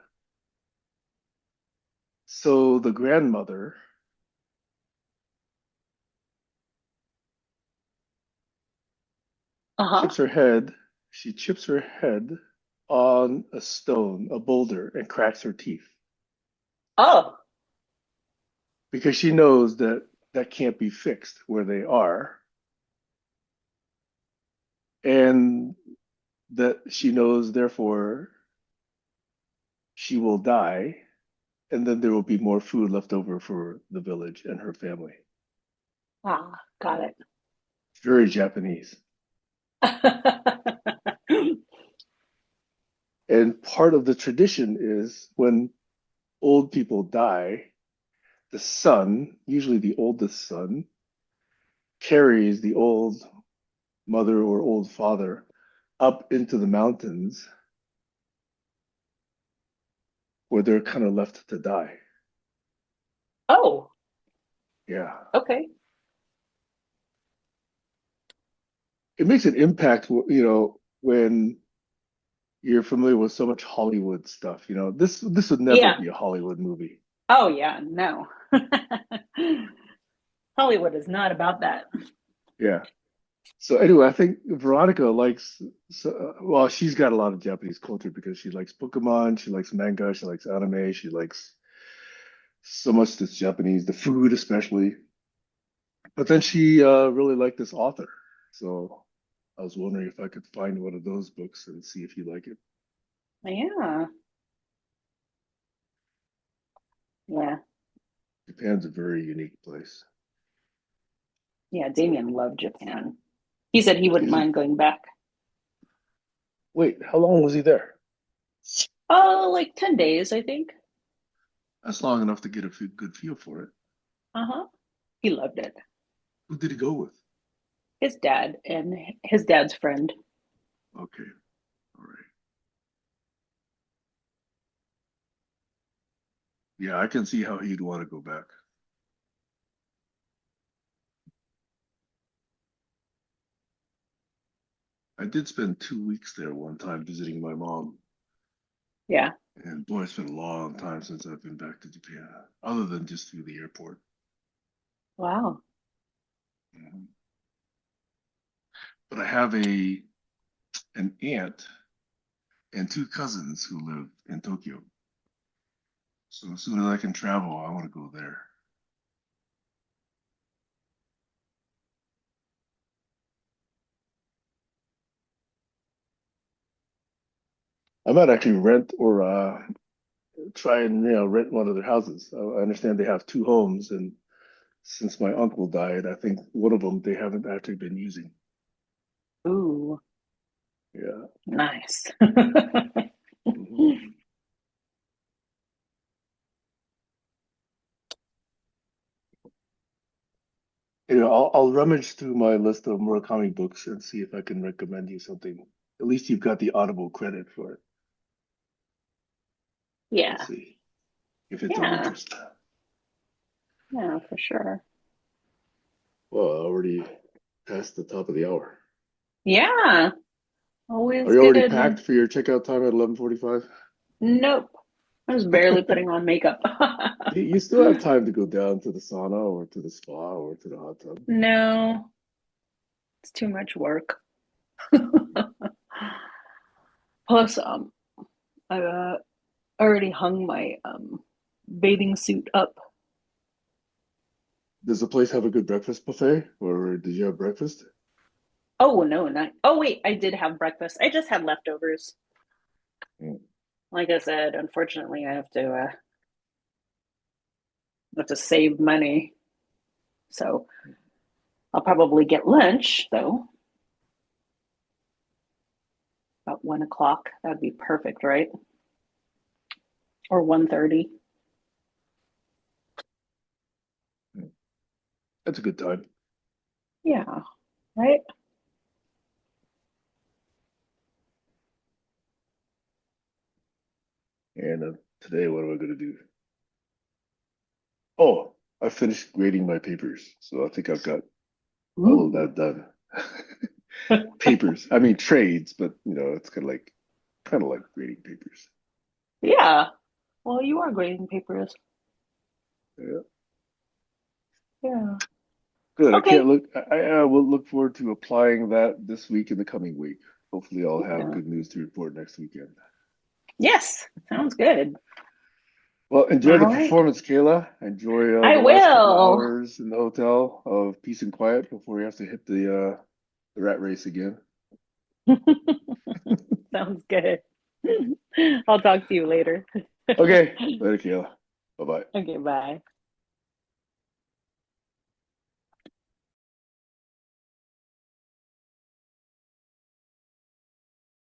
So the grandmother Uh-huh. chips her head, she chips her head on a stone, a boulder, and cracks her teeth Oh. because she knows that that can't be fixed where they are. And that she knows, therefore, she will die, and then there will be more food left over for the village and her family. Ah, got it. It's very Japanese. And part of the tradition is when old people die, the son, usually the oldest son, carries the old mother or old father up into the mountains where they're kind of left to die. Oh, Yeah. okay. It makes an impact, when you're familiar with so much Hollywood stuff. This would never Yeah. be a Hollywood movie. Oh, yeah, no. Hollywood is not about that. Yeah. So anyway, I think Veronica likes. Well, she's got a lot of Japanese culture because she likes Pokemon, she likes manga, she likes anime, she likes so much that's Japanese, the food especially. But then she really liked this author, so I was wondering if I could find one of those books and see if you like it. Yeah. Yeah. Japan's a very unique place. Yeah, Damien loved Japan. He said he wouldn't Is it? mind going back. Wait, how long was he there? Oh, like 10 days, I think. That's long enough to get a good feel for it. Uh-huh. He loved it. Who did he go with? His dad and his dad's friend. Okay, all right. Yeah, I can see how he'd want to go back. I did spend 2 weeks there one time visiting my mom, Yeah. and boy, it's been a long time since I've been back to Japan, other than just through the airport. Wow. Mhm. But I have an aunt and two cousins who live in Tokyo. So as soon as I can travel, I want to go there. I might actually rent or try and rent one of their houses. I understand they have two homes, and since my uncle died, I think one of them they haven't actually been using. Ooh, Yeah. nice. Mhm. I'll rummage through my list of Murakami books and see if I can recommend you something. At least you've got the Audible credit for it. We'll Yeah, see if it's of yeah, interest. yeah, for sure. Well, I already passed the top of the hour. Yeah, Are always you already good. packed for your checkout time at 11:45? Nope, I was barely putting on makeup. You still have time to go down to the sauna or to the spa or to the hot tub. No, it's too much work. Plus, I already hung my bathing suit up. Does the place have a good breakfast buffet, or did you have breakfast? Oh no, not. Oh wait, I did have breakfast. I just had leftovers. Mm. Like I said, unfortunately, I have to save money. So I'll probably get lunch though, about 1 o'clock. That'd be perfect, right? Or 1:30. That's a good time. Yeah, right? And today, what am I going to do? Oh, I finished grading my papers, so I think I've got all of Ooh. that done. Papers, I mean trades, but it's kind of like grading papers. Yeah. Well, you are grading papers. Yeah, Yeah. good. I can't Okay. look. I will look forward to applying that this week and the coming week. Hopefully, I'll have Yeah. good news to report next weekend. Yes. Sounds good. Well, enjoy All the right. performance, Kayla. Enjoy I the last couple of will. hours in the hotel of peace and quiet before you have to hit the rat race again. Sounds good. I'll talk to you later. Okay, later, Kayla. Bye bye. Okay, bye.